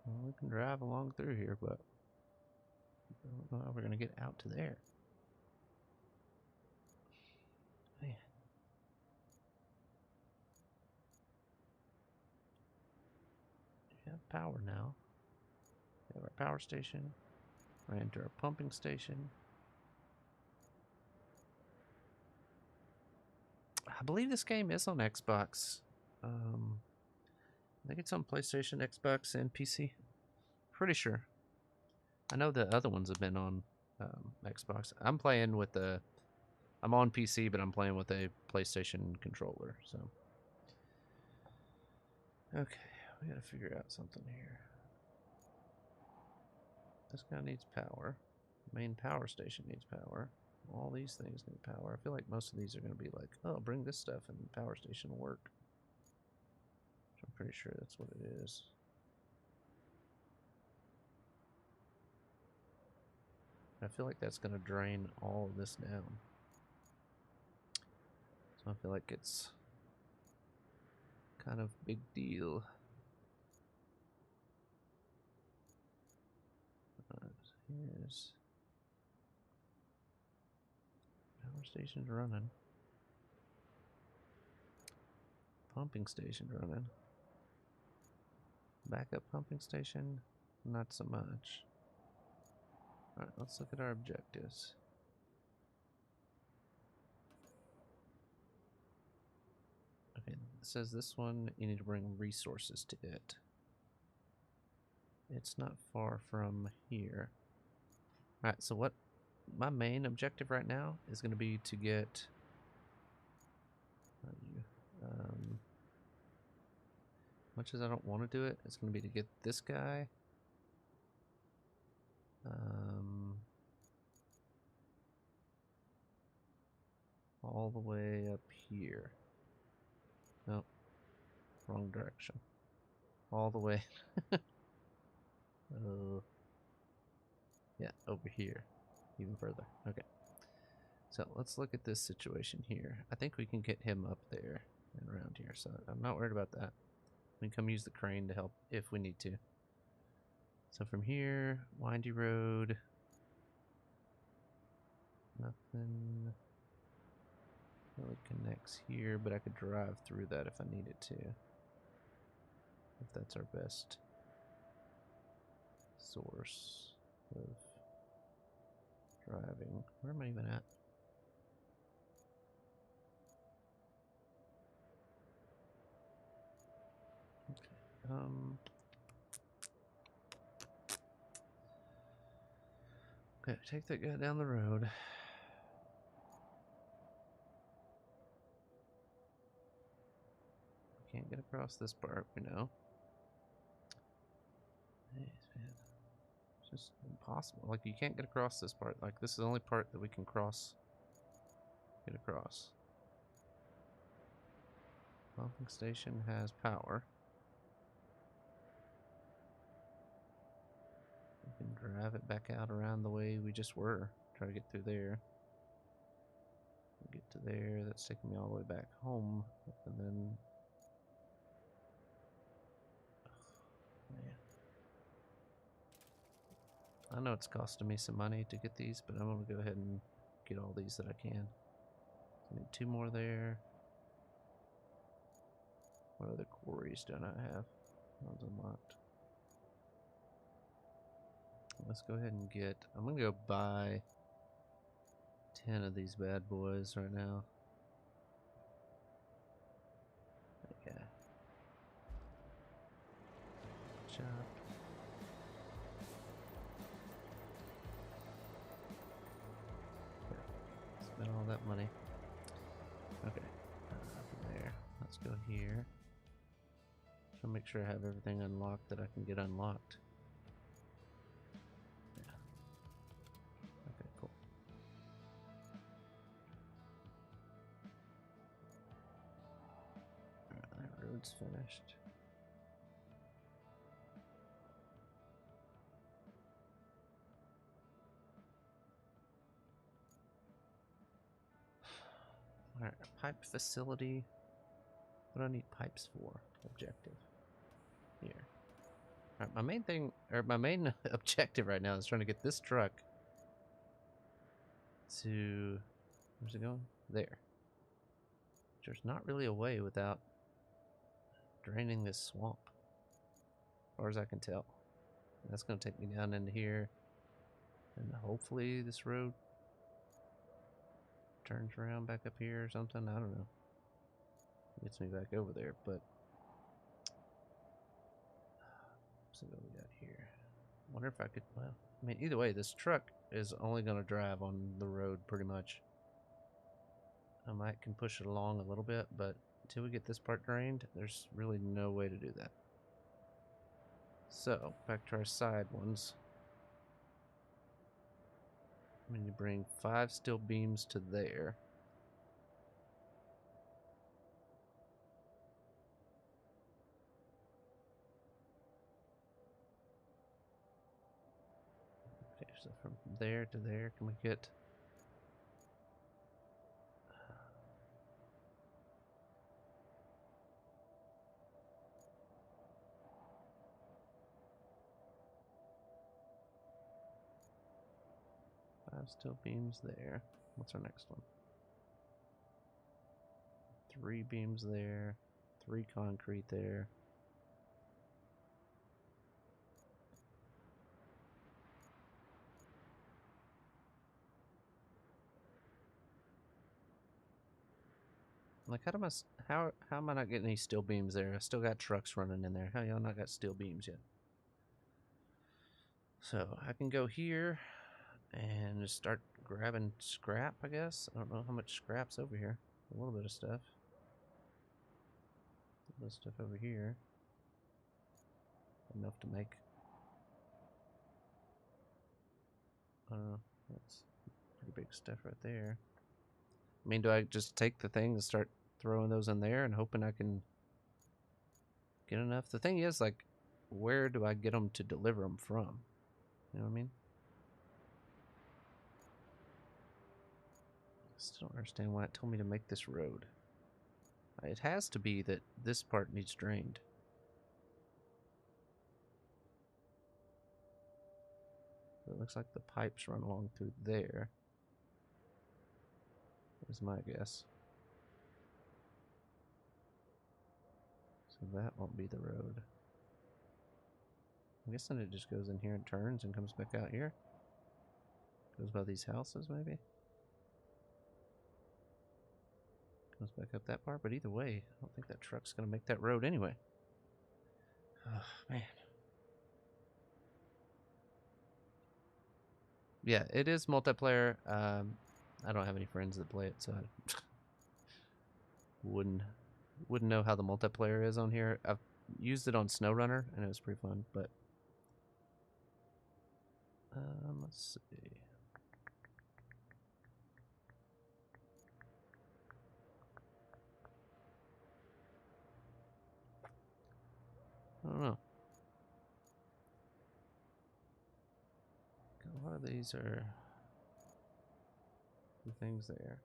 Well, we can drive along through here, but I don't know how we're gonna get out to there. Man. We have power now. We have our power station. Ran to our pumping station. I believe this game is on Xbox. I think it's on PlayStation, Xbox, and PC. Pretty sure. I know the other ones have been on Xbox. I'm playing with the... I'm on PC, but I'm playing with a PlayStation controller, so... Okay, we gotta figure out something here. This guy needs power. Main power station needs power. All these things need power. I feel like most of these are going to be like, oh, bring this stuff and the power station will work. Which I'm pretty sure that's what it is. I feel like that's going to drain all of this down. So I feel like it's kind of big deal. Here's power station's running. Pumping station running. Backup pumping station, not so much. Alright, let's look at our objectives. Okay, it says this one, you need to bring resources to it. It's not far from here. Alright, so what my main objective right now is going to be to get much as I don't want to do it, it's going to be to get this guy all the way up here. Nope, wrong direction. All the way yeah, over here, even further. Okay, so let's look at this situation here. I think we can get him up there and around here, so I'm not worried about that. We can come use the crane to help if we need to. So from here, windy road, nothing really connects here, but I could drive through that if I needed to. If that's our best source of driving. Where am I even at? Okay. Okay, take that guy down the road. Can't get across this part, we know. Jeez, man. It's just impossible. Like, you can't get across this part. Like, this is the only part that we can get across. Pumping station has power. We can drive it back out around the way we just were. Try to get through there. Get to there. That's taking me all the way back home. And then... oh, man. I know it's costing me some money to get these, but I'm going to go ahead and get all these that I can. I need 2 more there. What other quarries do I not have? One's unlocked. Let's go ahead and get... I'm going to go buy 10 of these bad boys right now. Okay. Chop. Okay. Spend all that money. Okay. From there. Let's go here. So make sure I have everything unlocked that I can get unlocked. Yeah. Okay, cool. Alright, that road's finished. Alright, pipe facility. What do I need pipes for? Objective. Here. Alright, my main thing, or my main objective right now is trying to get this truck to, where's it going? There. There's not really a way without draining this swamp, as far as I can tell. That's going to take me down into here, and hopefully this road turns around back up here or something. I don't know. Gets me back over there, but so what we got here? Wonder if I could, well, I mean, either way, this truck is only going to drive on the road pretty much. I might can push it along a little bit, but until we get this part drained, there's really no way to do that. So, back to our side ones. I'm going to bring 5 steel beams to there. Okay, so from there to there. Can we get... 5 steel beams there. What's our next one? 3 beams there. 3 concrete there. Like, how am I not getting any steel beams there? I still got trucks running in there. How y'all not got steel beams yet? So I can go here and just start grabbing scrap, I guess. I don't know how much scrap's over here. A little bit of stuff. A little bit of stuff over here. Enough to make. That's pretty big stuff right there. I mean, do I just take the thing and start throwing those in there and hoping I can get enough? The thing is, like, where do I get them to deliver them from? You know what I mean? I still don't understand why it told me to make this road. It has to be that this part needs drained. It looks like the pipes run along through there. Is my guess. So that won't be the road. I'm guessing it just goes in here and turns and comes back out here. Goes by these houses, maybe. Goes back up that part, but either way, I don't think that truck's gonna make that road anyway. Oh, man. Yeah, it is multiplayer. I don't have any friends that play it, so I wouldn't know how the multiplayer is on here. I've used it on SnowRunner, and it was pretty fun, but let's see. I don't know. A lot of these are the things there.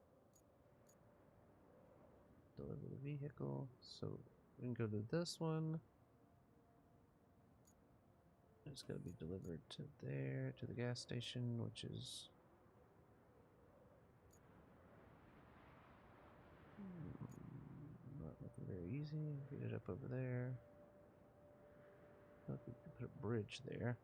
Deliver the vehicle. So we can go to this one. It's got to be delivered to there, to the gas station, which is not looking very easy. Get it up over there. Look, we can put a bridge there.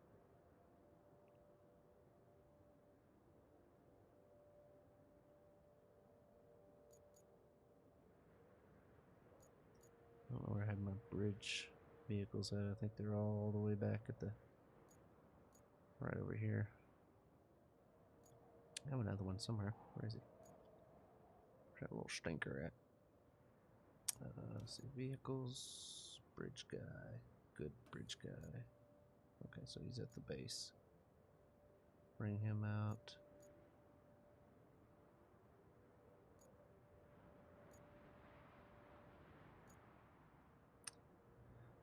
I don't know where I had my bridge vehicles at. I think they're all the way back at the right over here. I have another one somewhere. Where is he? Where's that little stinker at? Let's see, vehicles, bridge guy, good bridge guy. Okay, so he's at the base. Bring him out.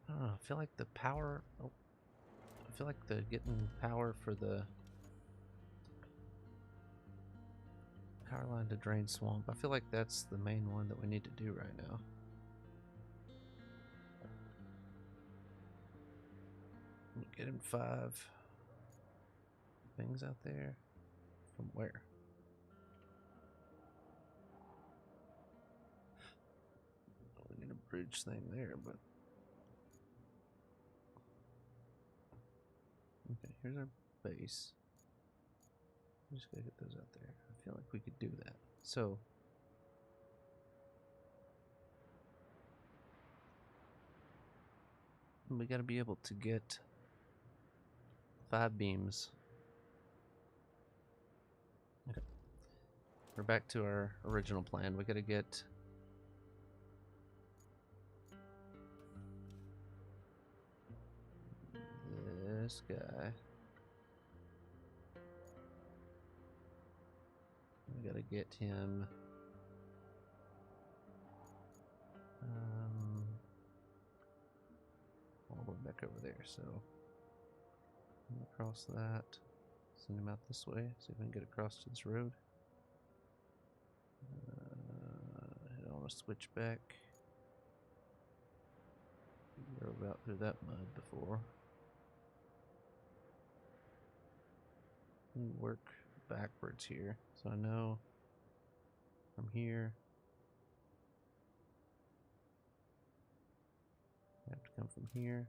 I don't know, I feel like the power, I feel like the getting power for the power line to drain swamp, I feel like that's the main one that we need to do right now. Get him 5 things out there. From where? We need a bridge thing there, but okay, here's our base. We just gotta get those out there. I feel like we could do that. So we gotta be able to get 5 beams. Okay. We're back to our original plan. We gotta get this guy. We gotta get him all the way back over there. So across that. Send him out this way. See if we can get across to this road. I don't want to switch back. We drove out through that mud before. We work backwards here. So I know from here I have to come from here.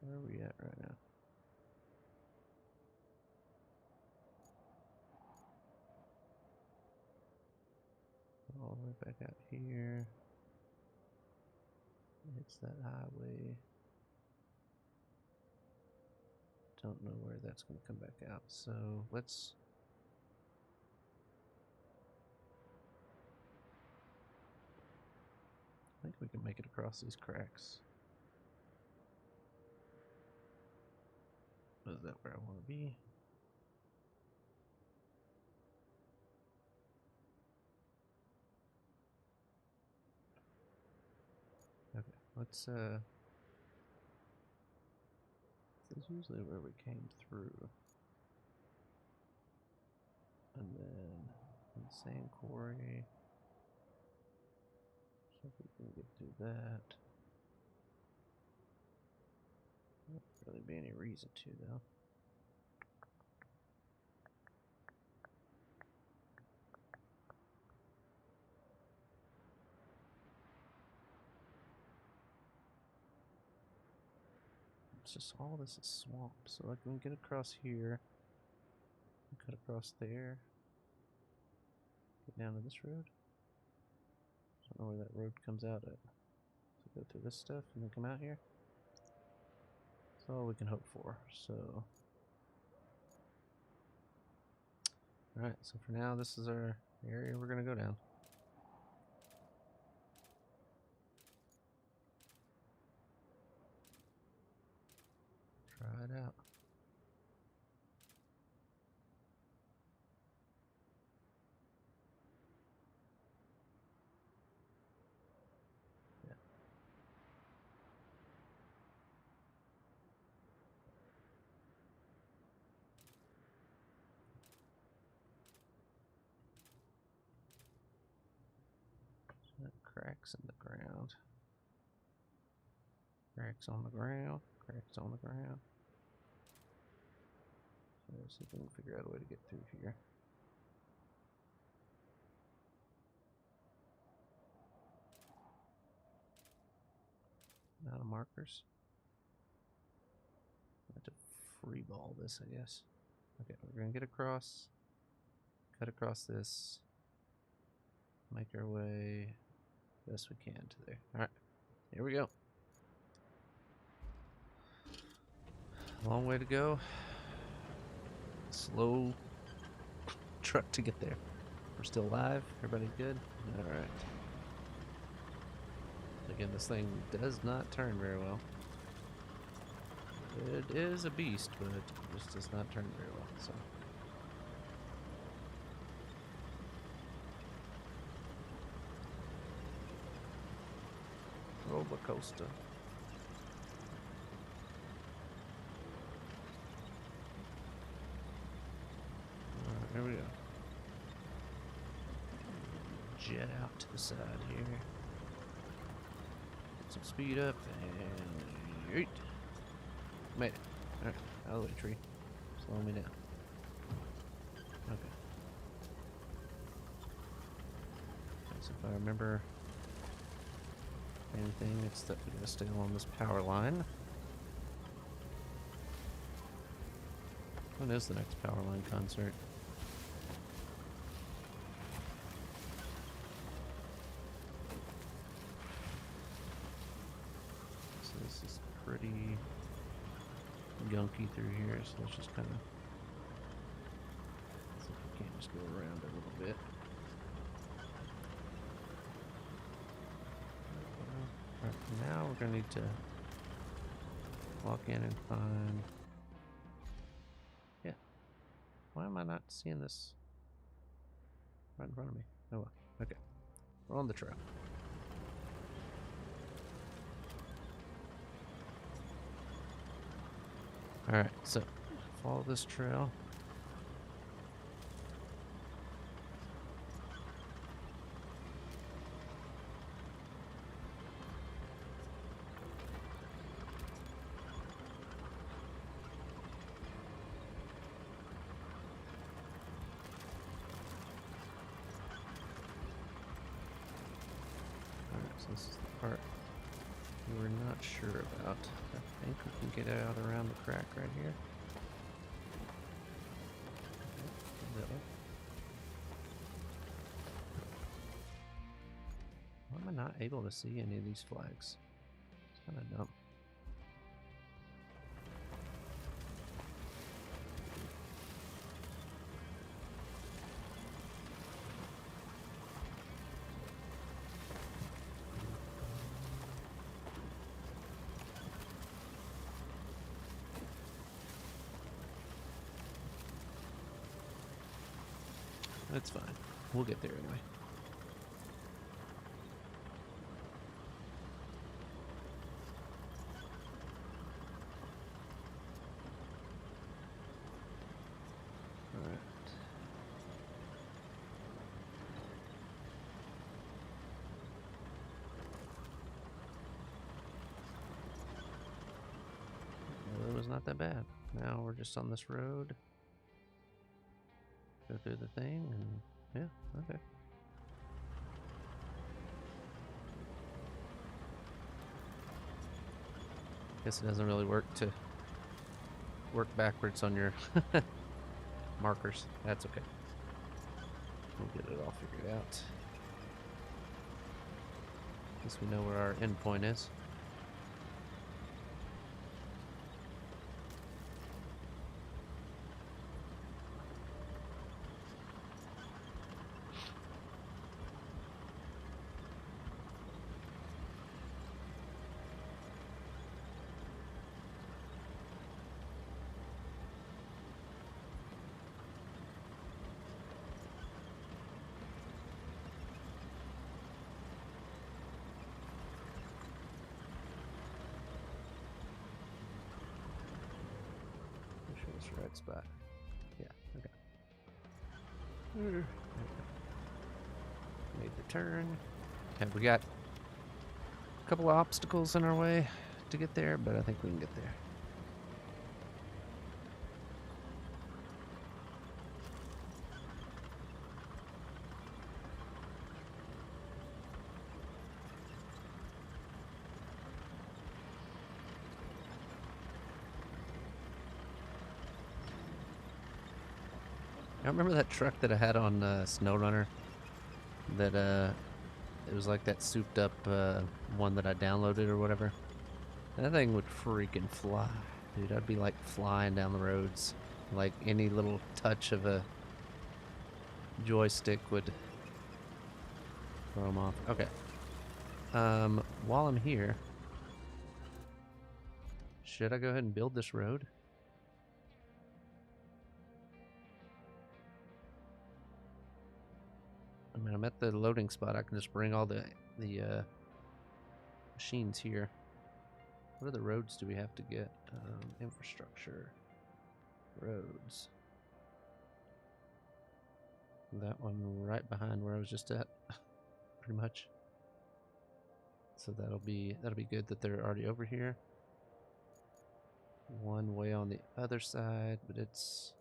Where are we at right now? All the way back out here. It's that highway. Don't know where that's going to come back out. So let's. I think we can make it across these cracks. Is that where I want to be? Okay, let's this is usually where we came through. And then insane quarry. So if we can get through that. Wouldn't really be any reason to though. It's just all this is swamp, so I can get across here, cut across there, get down to this road. I don't know where that road comes out at. So go through this stuff and then come out here. That's all we can hope for. So, alright, so for now this is our area we're gonna go down. Try it out. Yeah. Cracks in the ground. Cracks on the ground. Cracks on the ground. So let's see if we can figure out a way to get through here. Out of markers. I have to free ball this, I guess. Okay, we're gonna get across, cut across this, make our way best we can to there. Alright, here we go. Long way to go. Slow truck to get there. We're still alive. Everybody good? Alright. Again, this thing does not turn very well. It is a beast, but it just does not turn very well, so. Roller coaster. Alright, here we go. Jet out to the side here. Get some speed up and yeet. Made it. Alright, out of the way, tree. Slow me down. Okay. So if I remember anything, it's that we gotta stay along this power line. When is the next power line concert? So this is pretty gunky through here, so let's just kind of see if we can't just go around a little bit. Alright, now we're gonna need to walk in and find. Yeah. Why am I not seeing this right in front of me? Oh well. Okay. We're on the trail. Alright, so follow this trail. Alright, so this is the part we're not sure about. I think we can get out around the crack right here. Okay, why am I not able to see any of these flags? It's kind of dumb. That's fine. We'll get there anyway. Alright. Well, it was not that bad. Now we're just on this road. Go through the thing and yeah, okay. Guess it doesn't really work to work backwards on your markers. That's okay. We'll get it all figured out. At least we know where our endpoint is. Right spot. Yeah, okay. Made the turn. Okay, we got a couple of obstacles in our way to get there, but I think we can get there. I remember that truck that I had on SnowRunner. That it was like that souped up one that I downloaded or whatever. That thing would freaking fly, dude. I'd be like flying down the roads. Like any little touch of a joystick would throw them off. Okay. While I'm here, should I go ahead and build this road? I mean, I'm at the loading spot. I can just bring all the machines here. What other roads do we have to get? Infrastructure. Roads. That one right behind where I was just at, pretty much. So that'll be good that they're already over here. One way on the other side, but it's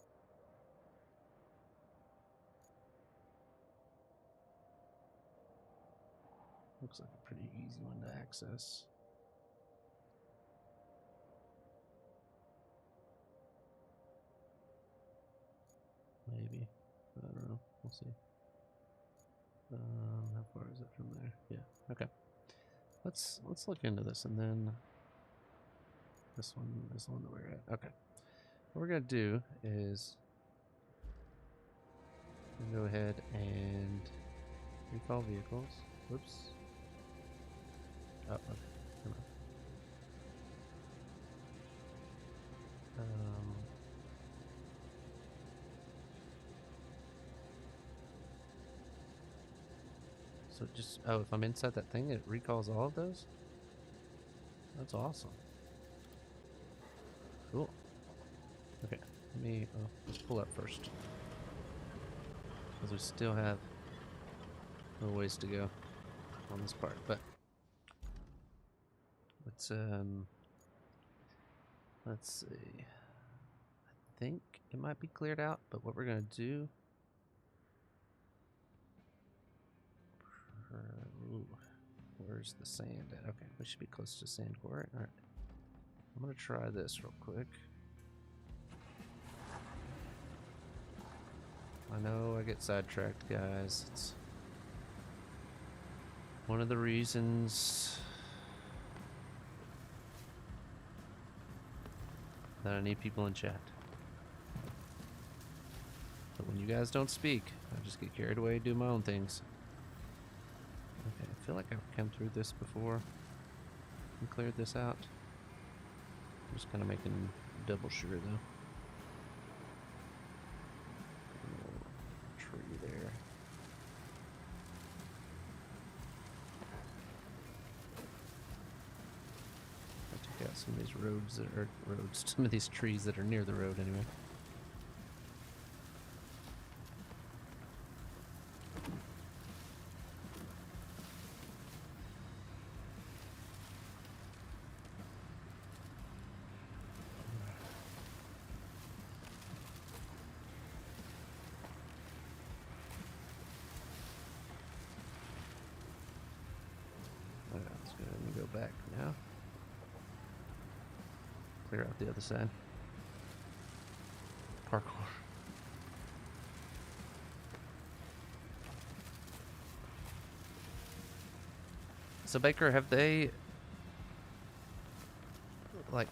looks like a pretty easy one to access. Maybe. I don't know. We'll see. How far is it from there? Yeah. Okay. Let's look into this, and then this one is the one that we're at. Okay. What we're gonna do is go ahead and recall vehicles. Whoops. Oh, okay. Come on. So just, oh, if I'm inside that thing, it recalls all of those? That's awesome. Cool. Okay, let me let's pull up first. Because we still have a little ways to go on this part, but let's see. I think it might be cleared out, but what we're gonna do. Ooh, where's the sand at? Okay, we should be close to sand quarry. All right, I'm gonna try this real quick. I know I get sidetracked, guys. It's one of the reasons that I need people in chat. But when you guys don't speak, I just get carried away, do my own things. Okay, I feel like I've come through this before and cleared this out. I'm just kind of making double sure though. Tree there. I took out some of these roads that are some of these trees that are near the road anyway. That's good. Let me go back now. Clear out the other side. Parkour. So Baker, have they like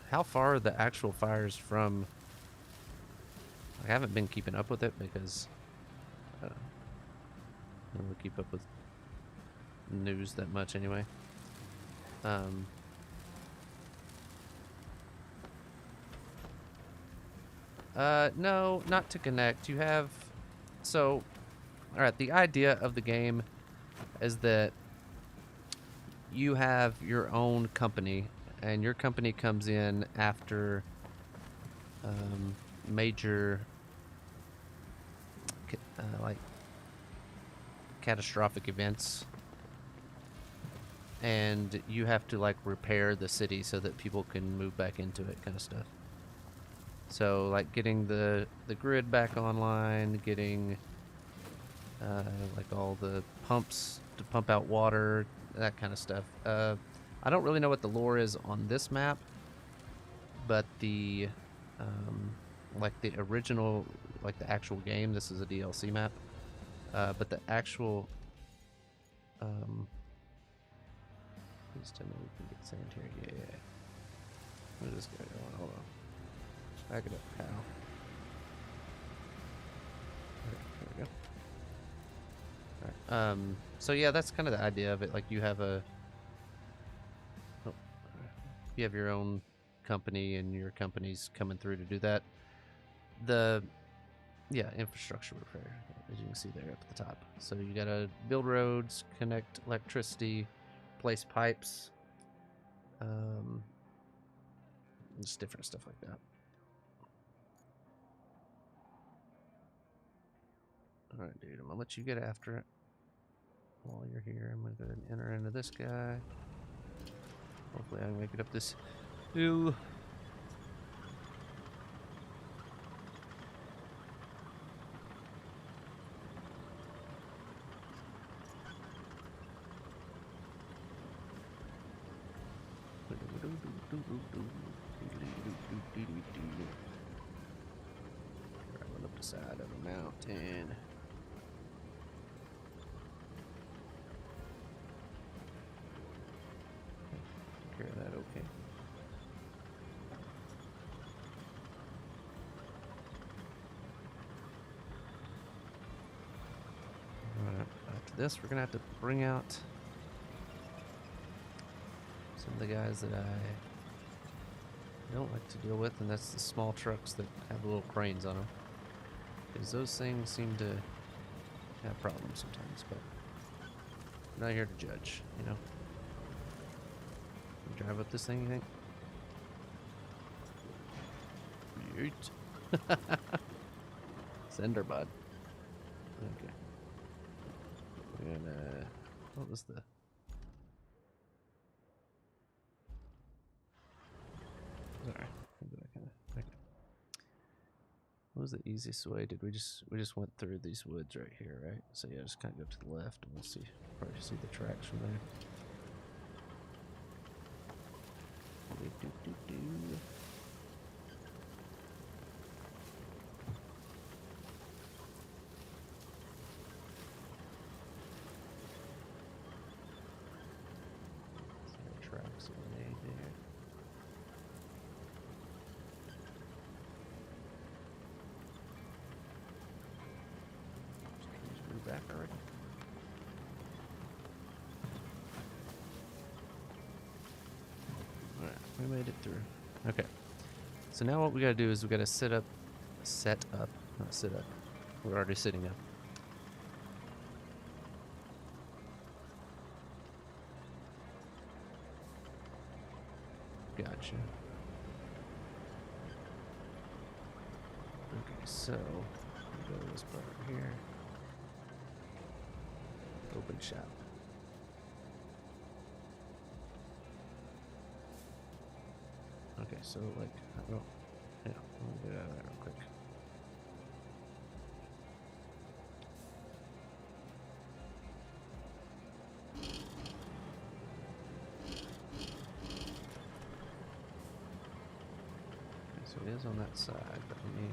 how far are the actual fires from? I haven't been keeping up with it because I don't really keep up with news that much anyway. No, not to connect. You have, so, all right, the idea of the game is that you have your own company, and your company comes in after major, like, catastrophic events, and you have to, like, repair the city so that people can move back into it, kind of stuff. So, like, getting the grid back online, getting, like, all the pumps to pump out water, that kind of stuff. I don't really know what the lore is on this map, but the, like, the original, like, the actual game, this is a DLC map, but the actual, please tell me we can get sand here. Yeah. Where's this guy going? Hold on. Back it up, pal. Okay, there we go. Alright, so yeah, that's kind of the idea of it. Like, you have you have your own company, and your company's coming through to do that. Yeah, infrastructure repair, as you can see there up at the top. So you gotta build roads, connect electricity, place pipes, just different stuff like that. Alright, dude, I'm gonna let you get after it. While you're here, I'm gonna go ahead and enter into this guy. Hopefully I can make it up this hill. Driving up the side of a mountain. Take care of that, okay. Alright, after this, we're gonna have to bring out some of the guys that I don't like to deal with, and that's the small trucks that have little cranes on them. Because those things seem to have problems sometimes, but I'm not here to judge, you know? You drive up this thing, you think? Yeet. Cinder bud. Okay. We're gonna. What was the? Sorry. Okay. What was the easiest way? We just went through these woods right here, right? So yeah, just kind of go to the left, and we'll probably see the tracks from there. Do. Tracks away there. Just move back already. Alright, we made it through. Okay. So now what we gotta do is we gotta set up. Not sit up. We're already sitting up. Gotcha. Okay, so we'll go to this part right here. Open shop. Okay, so like, oh, yeah, let me get out of that real quick. Okay, so it is on that side, but let me.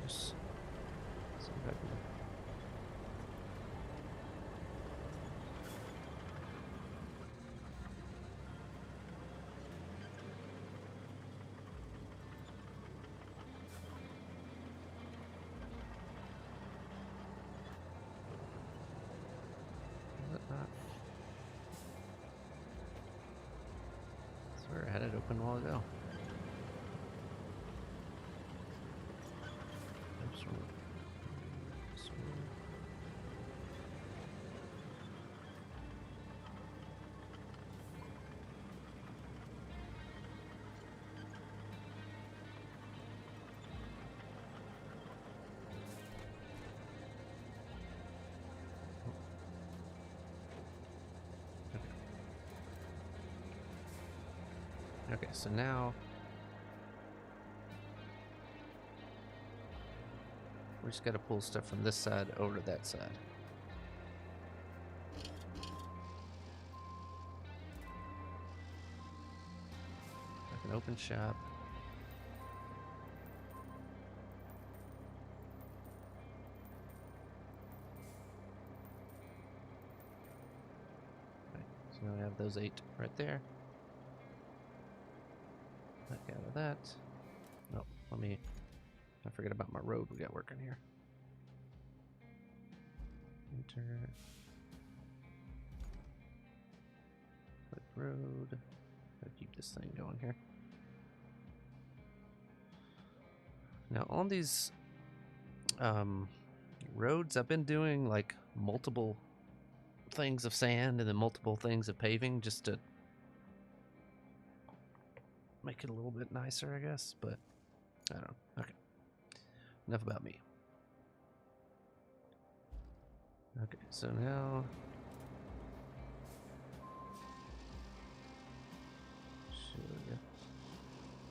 Just see if I can. Is it not? I swear I had it open a while ago. Okay, so now we just gotta pull stuff from this side over to that side. Like an open shop. Okay, so now we have those 8 right there. Back out of that. No, I forget about my road we got working here. Enter. Click road. Gotta keep this thing going here. Now on these roads, I've been doing like multiple things of sand and then multiple things of paving just to make it a little bit nicer, I guess, but I don't know. Okay. Enough about me. Okay, so now show you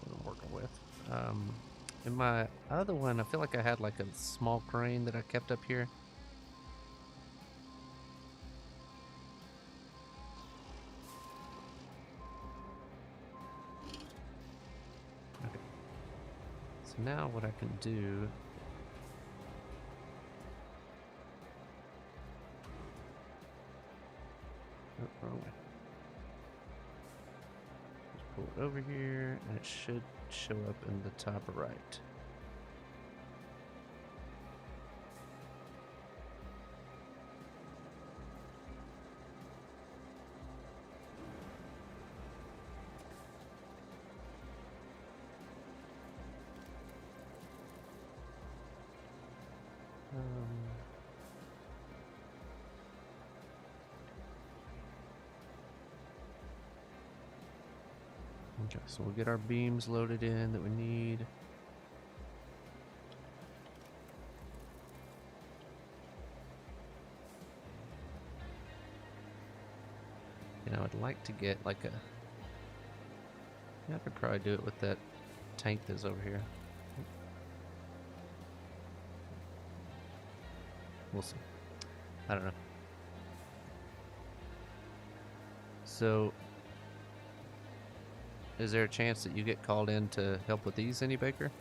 what I'm working with. In my other one, I feel like I had like a small crane that I kept up here. Okay. So now what I can do Oh, wrong way. Just pull it over here, and it should show up in the top right. Okay, so we'll get our beams loaded in that we need. And I would like to get like a... Yeah, I could probably do it with that tank that's over here. We'll see. I don't know. So, is there a chance that you get called in to help with these, any Baker?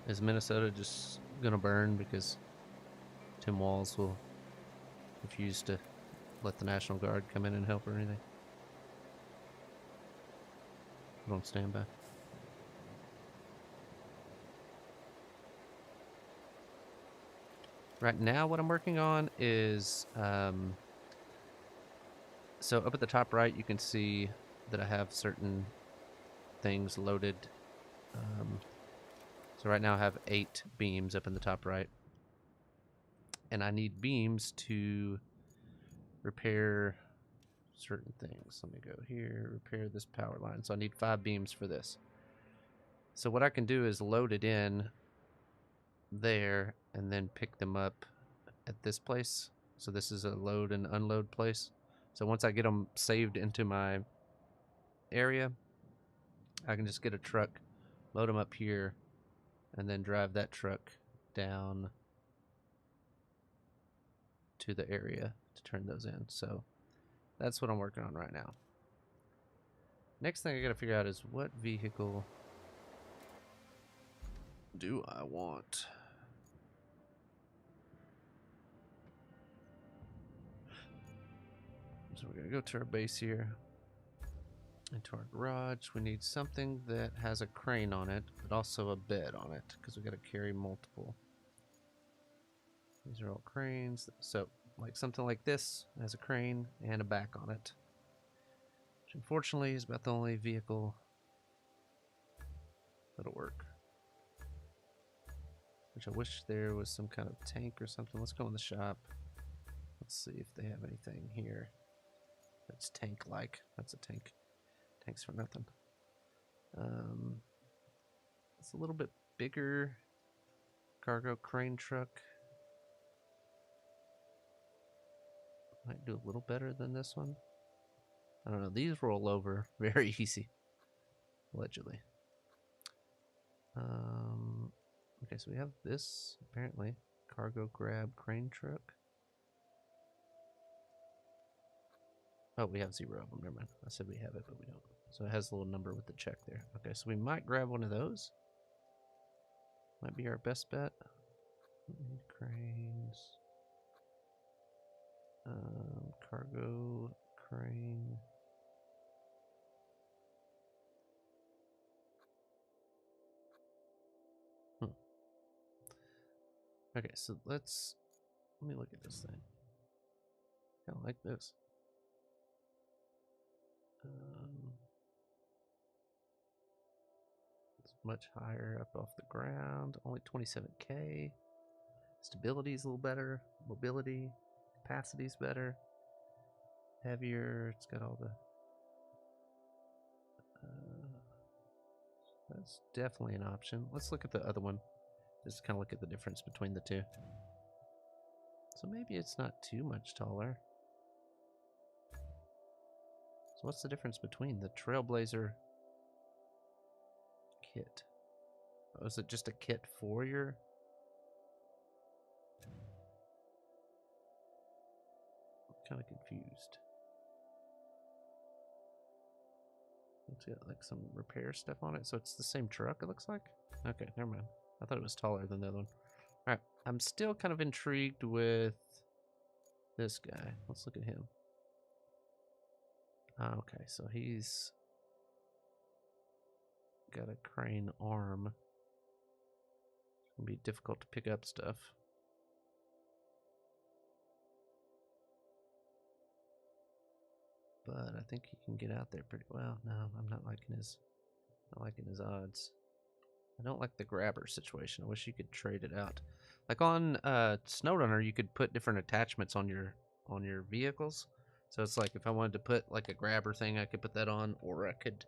Is Minnesota just gonna burn because Tim Walz will refuse to let the National Guard come in and help or anything? Put on standby. Right now what I'm working on is so up at the top right you can see that I have certain things loaded. So right now I have 8 beams up in the top right, and I need beams to repair certain things. Let me go here, repair this power line. So I need 5 beams for this. So what I can do is load it in there and then pick them up at this place. So this is a load and unload place. So once I get them saved into my area, I can just get a truck, load them up here, and then drive that truck down to the area to turn those in. So that's what I'm working on right now. Next thing I gotta figure out is what vehicle do I want? So we're gonna go to our base here. Into our garage. We need something that has a crane on it, but also a bed on it, because we gotta carry multiple. These are all cranes. So, like something like this has a crane and a back on it. Which unfortunately is about the only vehicle that'll work. Which I wish there was some kind of tank or something. Let's go in the shop. Let's see if they have anything here that's tank-like. That's a tank. Tanks for nothing. It's a little bit bigger cargo crane truck. Might do a little better than this one. I don't know. These roll over very easy, allegedly. Okay, so we have this apparently cargo grab crane truck. Oh, we have 0 of them. Never mind. I said we have it, but we don't. So it has a little number with the check there. Okay, so we might grab one of those. Might be our best bet. Cranes. Cargo crane. Okay, so let me look at this thing. I kind of like this. It's much higher up off the ground. Only 27K. Stability is a little better. Mobility, capacity is better. Heavier. It's got all the. That's definitely an option. Let's look at the other one. Just kind of look at the difference between the two. So maybe it's not too much taller. So what's the difference between the Trailblazer kit? Oh, is it just a kit for your... kind of confused. It's got like some repair stuff on it, so it's the same truck, it looks like. Okay, never mind. I thought it was taller than the other one. Alright, I'm still kind of intrigued with this guy. Let's look at him. Okay, so he's got a crane arm. It's gonna be difficult to pick up stuff. But I think he can get out there pretty well. No, I'm not liking his odds. I don't like the grabber situation. I wish you could trade it out. Like on SnowRunner, you could put different attachments on your vehicles. So it's like if I wanted to put like a grabber thing, I could put that on, or I could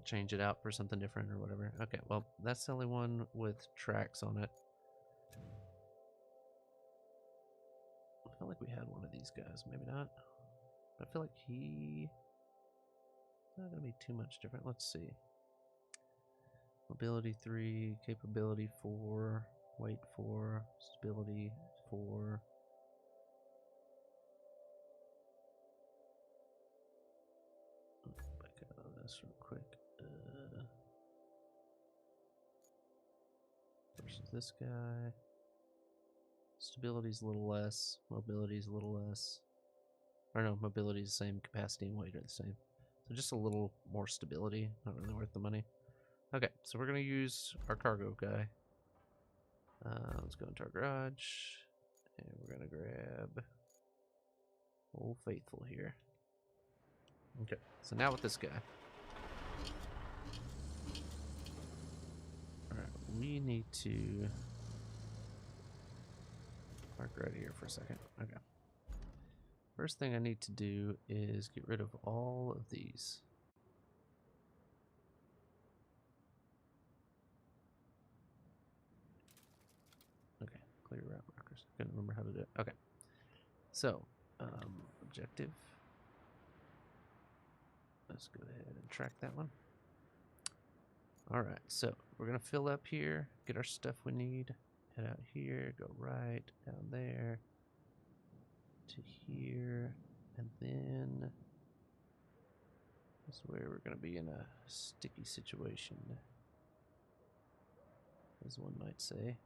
change it out for something different or whatever. Okay, well, that's the only one with tracks on it. I feel like we had one of these guys, maybe not. I feel like he's not gonna be too much different. Let's see. Mobility 3, capability 4, weight 4, stability 4. Back out of this real quick. Versus this guy. Stability's a little less. Mobility's a little less. Or no, mobility's the same. Capacity and weight are the same. So just a little more stability. Not really worth the money. Okay, so we're going to use our cargo guy. Let's go into our garage. And we're going to grab Old Faithful here. Okay, so now with this guy. Alright, we need to park right here for a second. Okay. First thing I need to do is get rid of all of these. Okay, clear route markers. Couldn't remember how to do it. Okay. So, objective. Let's go ahead and track that one. Alright, so we're going to fill up here, get our stuff we need, head out here, go right, down there, to here, and then this is where we're going to be in a sticky situation, as one might say.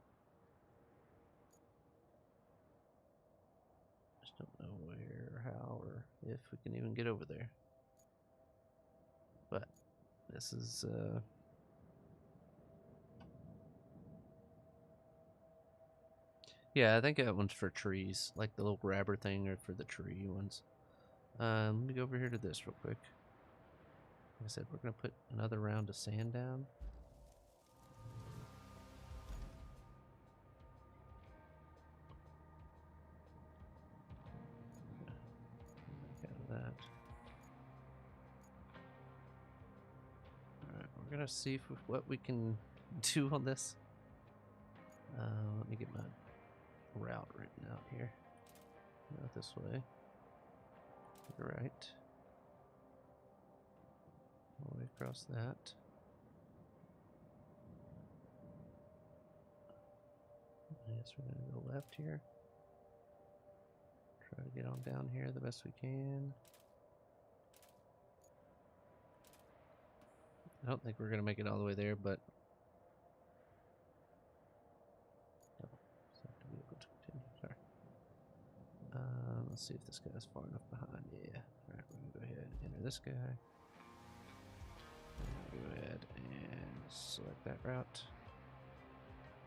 Just don't know where, or how, or if we can even get over there. But this is yeah, I think that one's for trees, like the little grabber thing, or for the tree ones. Let me go over here to this real quick. Like I said, we're gonna put another round of sand down. Back out of that. Alright, we're gonna see if what we can do on this. Let me get my route written out here. Not this way. Right. All the way across that. I guess we're gonna go left here. Try to get on down here the best we can. I don't think we're gonna make it all the way there, but let's see if this guy's far enough behind. Yeah. Alright, we're gonna go ahead and enter this guy. Go ahead and select that route.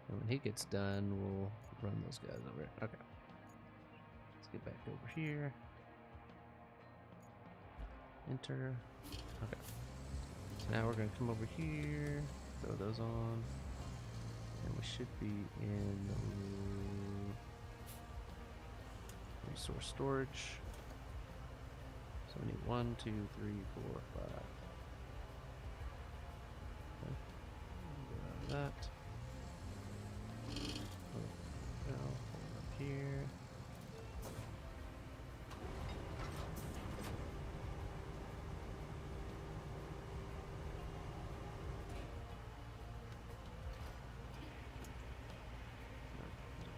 And when he gets done, we'll run those guys over. Okay. Let's get back over here. Enter. Okay. So now we're gonna come over here, throw those on, and we should be in resource storage. So we need 1, 2, 3, 4, 5. Okay. Get out of that. Go up here.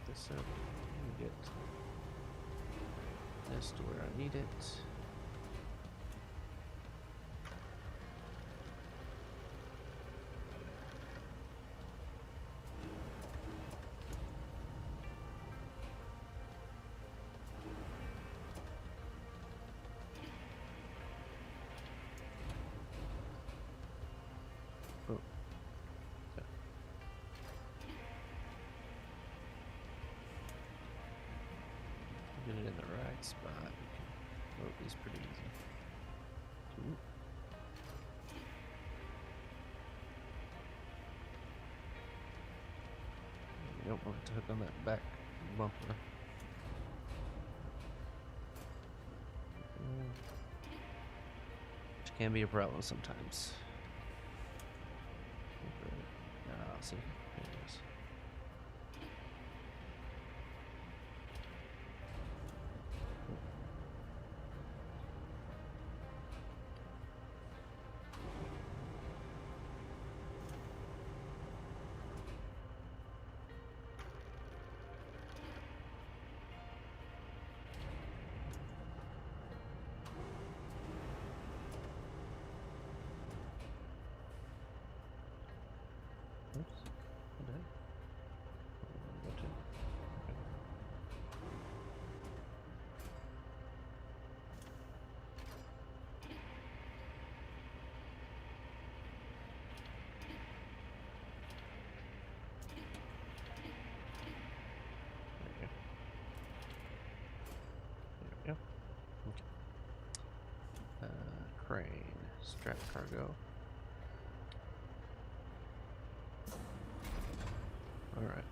This up and get this to where I need it. Oh. Okay. Get it in the right spot. We can load these pretty easy. Ooh. You don't want it to hook on that back bumper. Which can be a problem sometimes. Ah, see, there it is. Oops. What the heck? Go to. Okay. There we go. Okay. Crane, strap cargo. All right.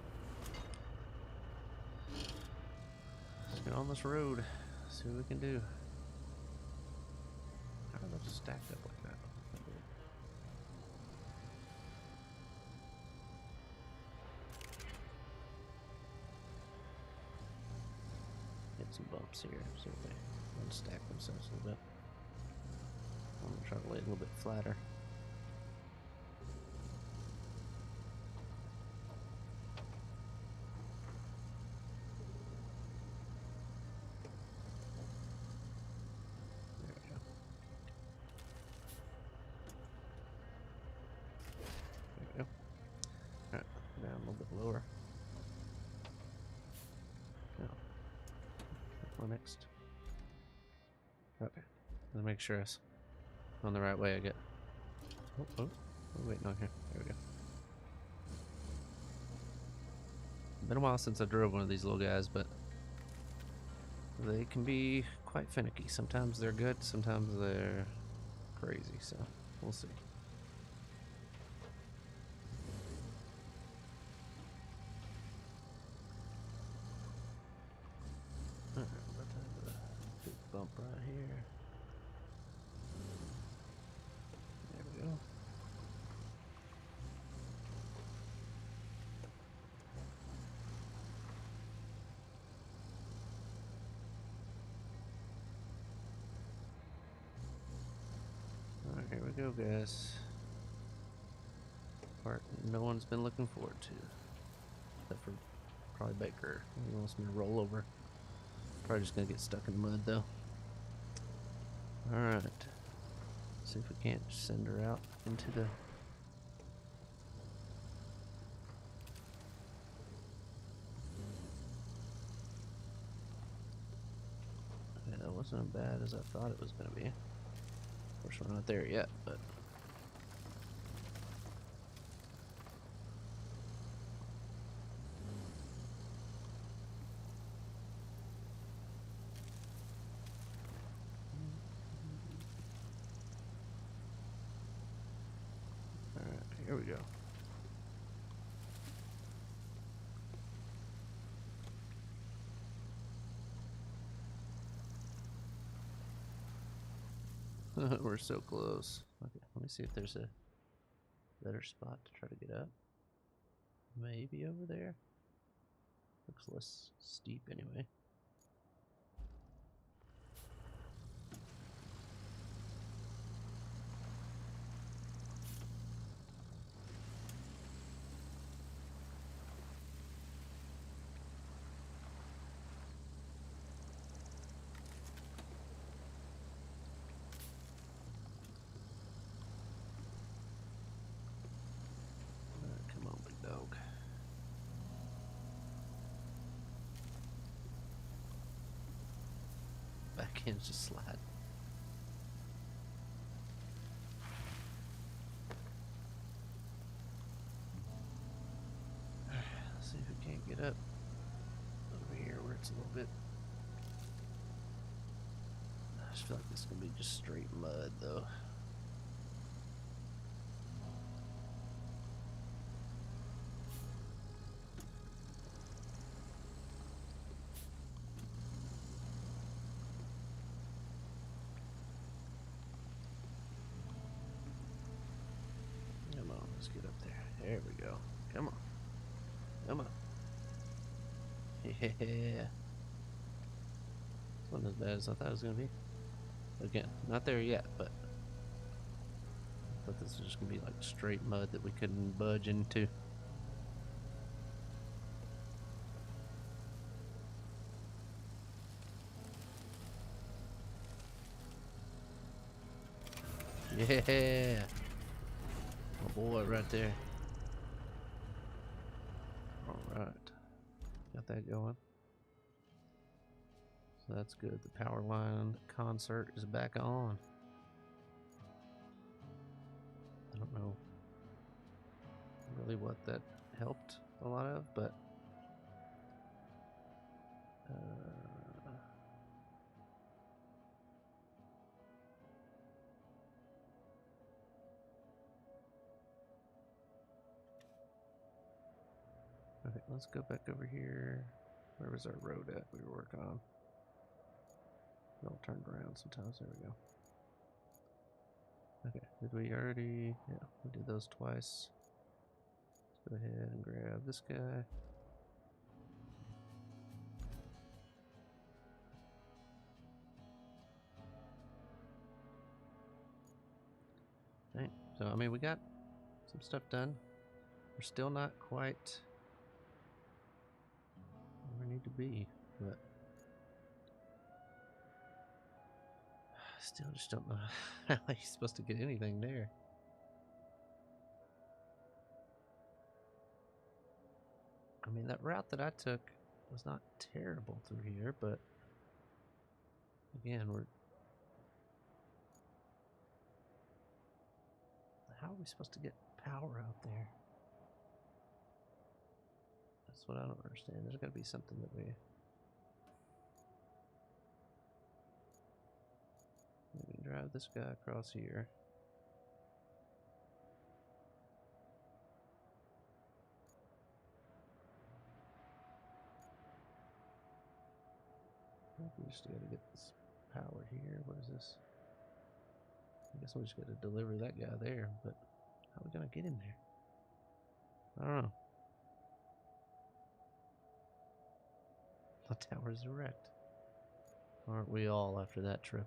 Let's get on this road. See what we can do. How are those stacked up like that? Hit some bumps here, so they unstack themselves a little bit. I'm gonna try to lay it a little bit flatter. There we go. There we go. Alright, down a little bit lower. Now, what next? Okay, let's make sure it's on the right way. I get. Oh, wait, no, here. There we go. Been a while since I drove one of these little guys, but they can be quite finicky. Sometimes they're good, sometimes they're crazy, so we'll see. Alright, about to have a big bump right here. There we go. Alright, here we go, guys. Part no one's been looking forward to. Except for probably Baker. He wants me to roll over. Probably just gonna get stuck in the mud though. Alright. See if we can't send her out into the. Yeah, that wasn't as bad as I thought it was gonna be. Of course, we're not there yet, but. Alright, here we go. We're so close. Okay, let me see if there's a better spot to try to get up. Maybe over there. Looks less steep anyway. Ken's just slide. Let's see if we can't get up over here where it's a little bit. I just feel like this is gonna be just straight mud though. Come on, let's get up there. There we go. Come on. Come on. Yeah. It wasn't as bad as I thought it was gonna be. Again, not there yet, but I thought this was just gonna be like straight mud that we couldn't budge into. Yeah, my boy right there. All right, got that going. So that's good. The power line concert is back on. I don't know really what that helped a lot of, but okay, let's go back over here. Where was our road at we were working on? It all turned around sometimes. There we go. Okay, did we already? Yeah, we did those twice. Let's go ahead and grab this guy. Right, so I mean, we got some stuff done. We're still not quite where we need to be, but I still just don't know how you're supposed to get anything there. I mean, that route that I took was not terrible through here, but again, how are we supposed to get power out there? That's what I don't understand. There's got to be something that we maybe drive this guy across here. I think we just got to get this power here. What is this? I guess we just got to deliver that guy there, but how are we gonna get him there? I don't know. The tower's erect. Aren't we all after that trip?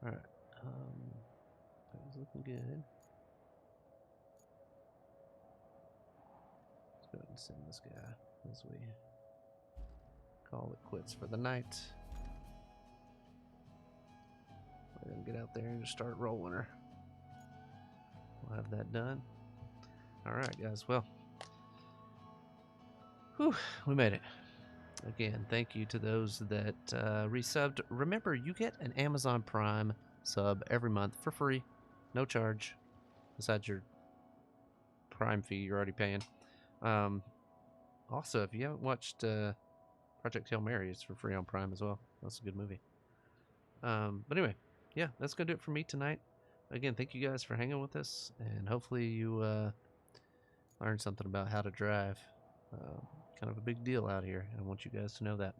Alright. That was looking good. Let's go ahead and send this guy as we call it quits for the night. We're gonna get out there and just start rolling her. We'll have that done. Alright, guys. Well, whew, we made it. Again, thank you to those that resubbed. Remember, you get an Amazon Prime sub every month for free, no charge, besides your Prime fee you're already paying. Also, if you haven't watched Project Hail Mary, it's for free on Prime as well. That's a good movie. But anyway, yeah, that's gonna do it for me tonight. Again, thank you guys for hanging with us, and hopefully you learned something about how to drive. Kind of a big deal out here. I want you guys to know that.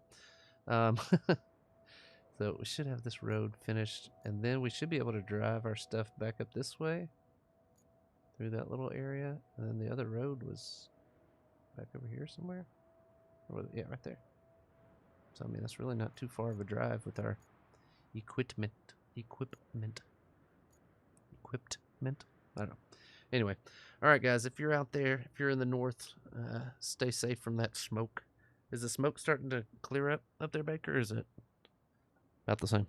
So we should have this road finished, and then we should be able to drive our stuff back up this way through that little area, and then the other road was back over here somewhere. Or, yeah, right there. So I mean, that's really not too far of a drive with our equipment. I don't know. Anyway, all right, guys. If you're out there, if you're in the north, stay safe from that smoke. Is the smoke starting to clear up there, Baker? Or is it about the same?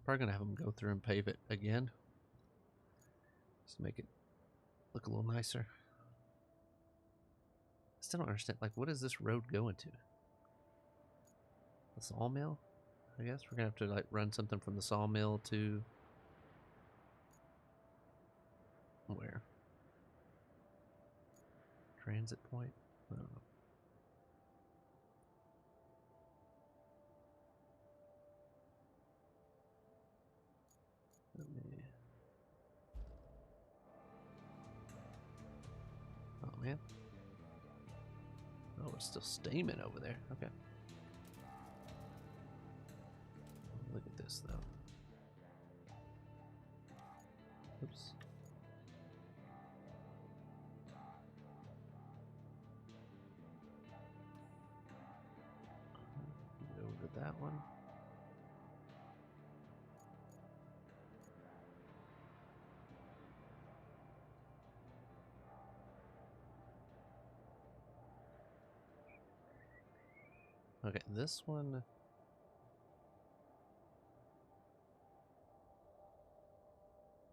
Probably gonna have them go through and pave it again. Just to make it look a little nicer. I still don't understand, like, what is this road going to? The sawmill? I guess we're gonna have to, like, run something from the sawmill to... where? Transit point? I don't know. Let me... Oh, man. Oh, it's still steaming over there. Okay. Look at this, though. Oops. Go over to that one. Okay, this one...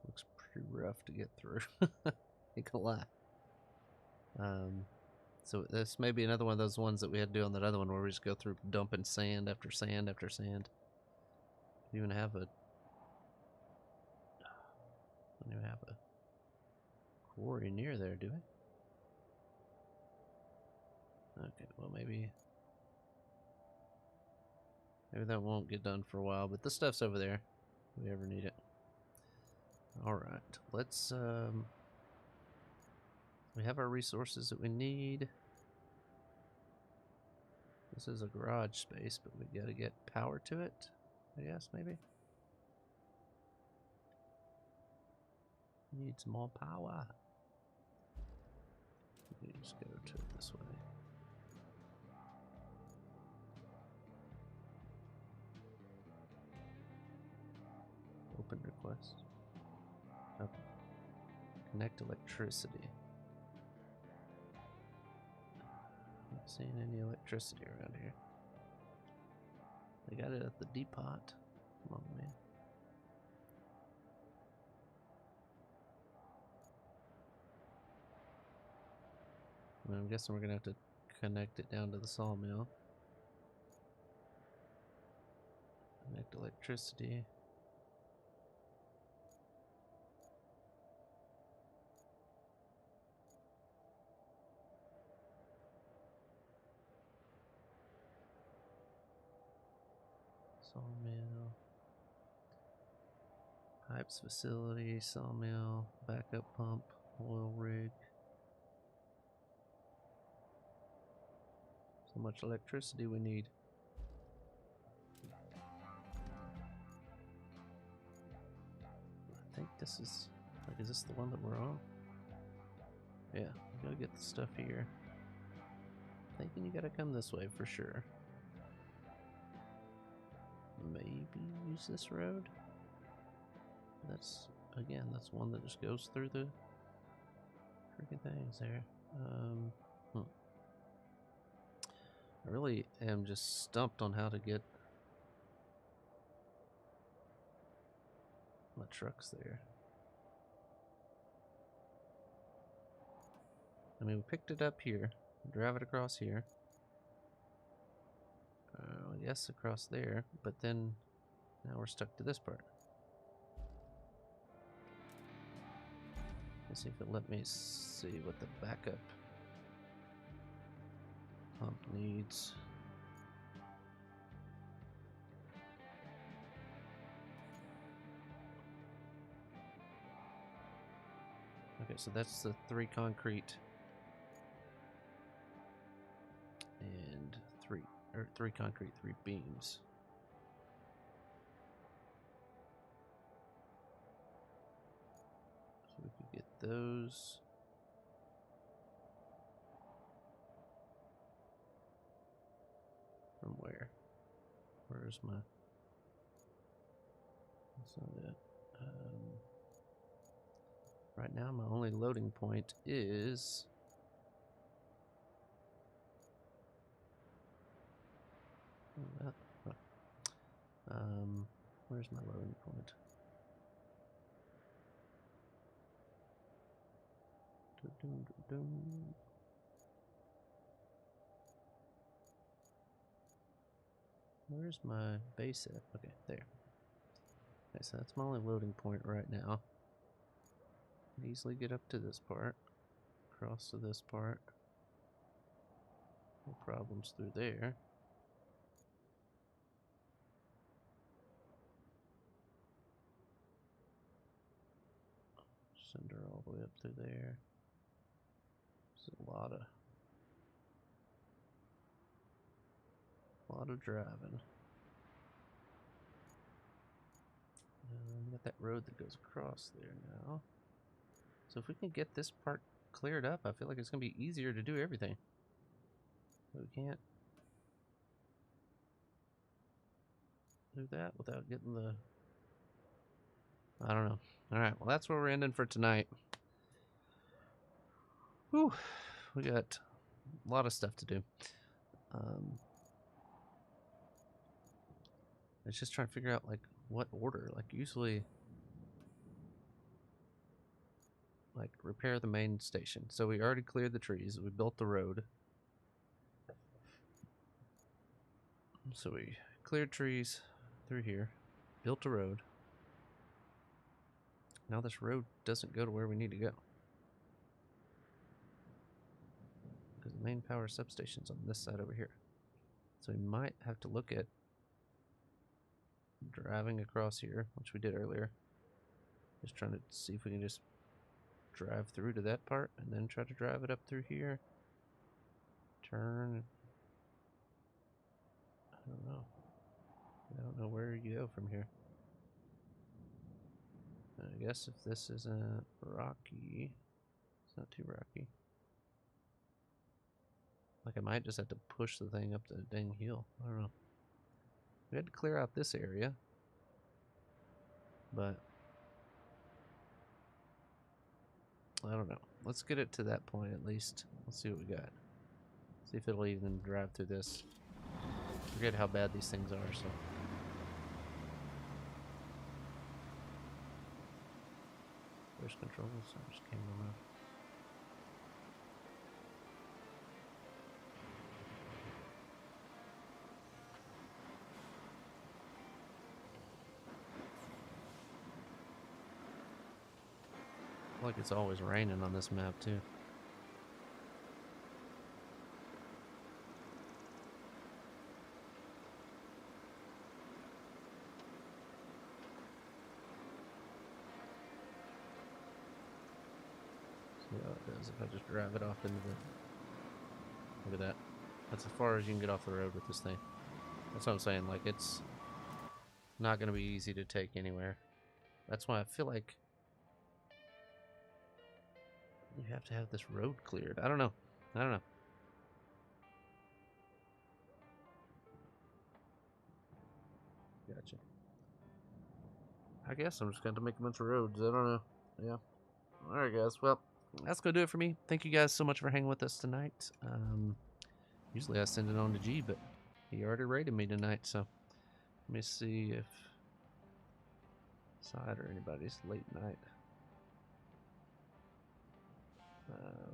looks pretty rough to get through. Ain't gonna lie. So this may be another one of those ones that we had to do on that other one where we just go through dumping sand after sand after sand. We don't even have a... don't even have a quarry near there, do we? Okay, well maybe that won't get done for a while, but this stuff's over there if we ever need it. Alright, let's we have our resources that we need. This is a garage space, but we gotta get power to it, I guess, maybe? Need some more power. We can just go to it this way. Open request. Okay. Connect electricity. Not seeing any electricity around here. They got it at the depot. Come on, man. Well, I'm guessing we're gonna have to connect it down to the sawmill. Connect electricity. Sawmill. Pipes facility, sawmill, backup pump, oil rig. So much electricity we need. I think this is, like, is this the one that we're on? Yeah, we gotta get the stuff here. Thinking you gotta come this way for sure. Maybe use this road? That's, again, that's one that just goes through the freaking things there. I really am just stumped on how to get my trucks there. I mean, we picked it up here, drive it across here. Yes, across there, but then now we're stuck to this part. Let's see if it let me see what the backup pump needs. Okay, so that's the 3 concrete and 3 concrete, 3 beams. So we could get those. From where? Where's my... That's not it. Right now my only loading point is... Where's my loading point? Where's my base at? Okay, there. Okay, so that's my only loading point right now. Can easily get up to this part. Cross to this part. No problems through there. Send her all the way up through there. There's a lot of driving. And we got that road that goes across there now. So if we can get this part cleared up, I feel like it's gonna be easier to do everything. But we can't do that without getting the... I don't know. Alright, well that's where we're ending for tonight. Whew. We got a lot of stuff to do. It's just trying to figure out, like, what order. Like, usually... like, repair the main station. So we already cleared the trees. We built the road. So we cleared trees through here. Built a road. Now this road doesn't go to where we need to go. Because the main power substation's on this side over here. So we might have to look at driving across here, which we did earlier. Just trying to see if we can just drive through to that part and then try to drive it up through here. Turn. I don't know. I don't know where you go from here. I guess if this isn't rocky, it's not too rocky. Like, I might just have to push the thing up the dang hill. I don't know. We had to clear out this area. But I don't know. Let's get it to that point at least. Let's see what we got. See if it'll even drive through this. Forget how bad these things are, so. Where's controls? I just came around. Like it's always raining on this map too. See how it does if I just drive it off into the... Look at that. That's as far as you can get off the road with this thing. That's what I'm saying, like it's not going to be easy to take anywhere. That's why I feel like you have to have this road cleared. I don't know. Gotcha. I guess I'm just going to make a bunch of roads. I don't know. Yeah. Alright, guys. Well, that's going to do it for me. Thank you guys so much for hanging with us tonight. Usually I send it on to G, but he already rated me tonight, so let me see if Side or anybody's late night.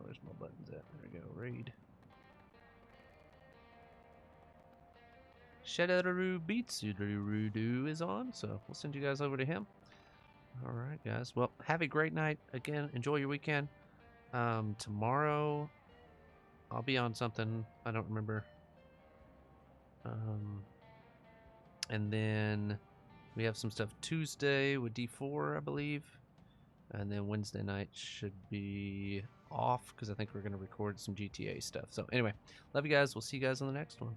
Where's my buttons at? There we go. Raid. Shadowroo Beatsudaroo is on, so we'll send you guys over to him. Alright, guys. Well, have a great night. Again, enjoy your weekend. Tomorrow, I'll be on something. I don't remember. And then we have some stuff Tuesday with D4, I believe. And then Wednesday night should be off because I think we're going to record some GTA stuff. So anyway, love you guys. We'll see you guys on the next one.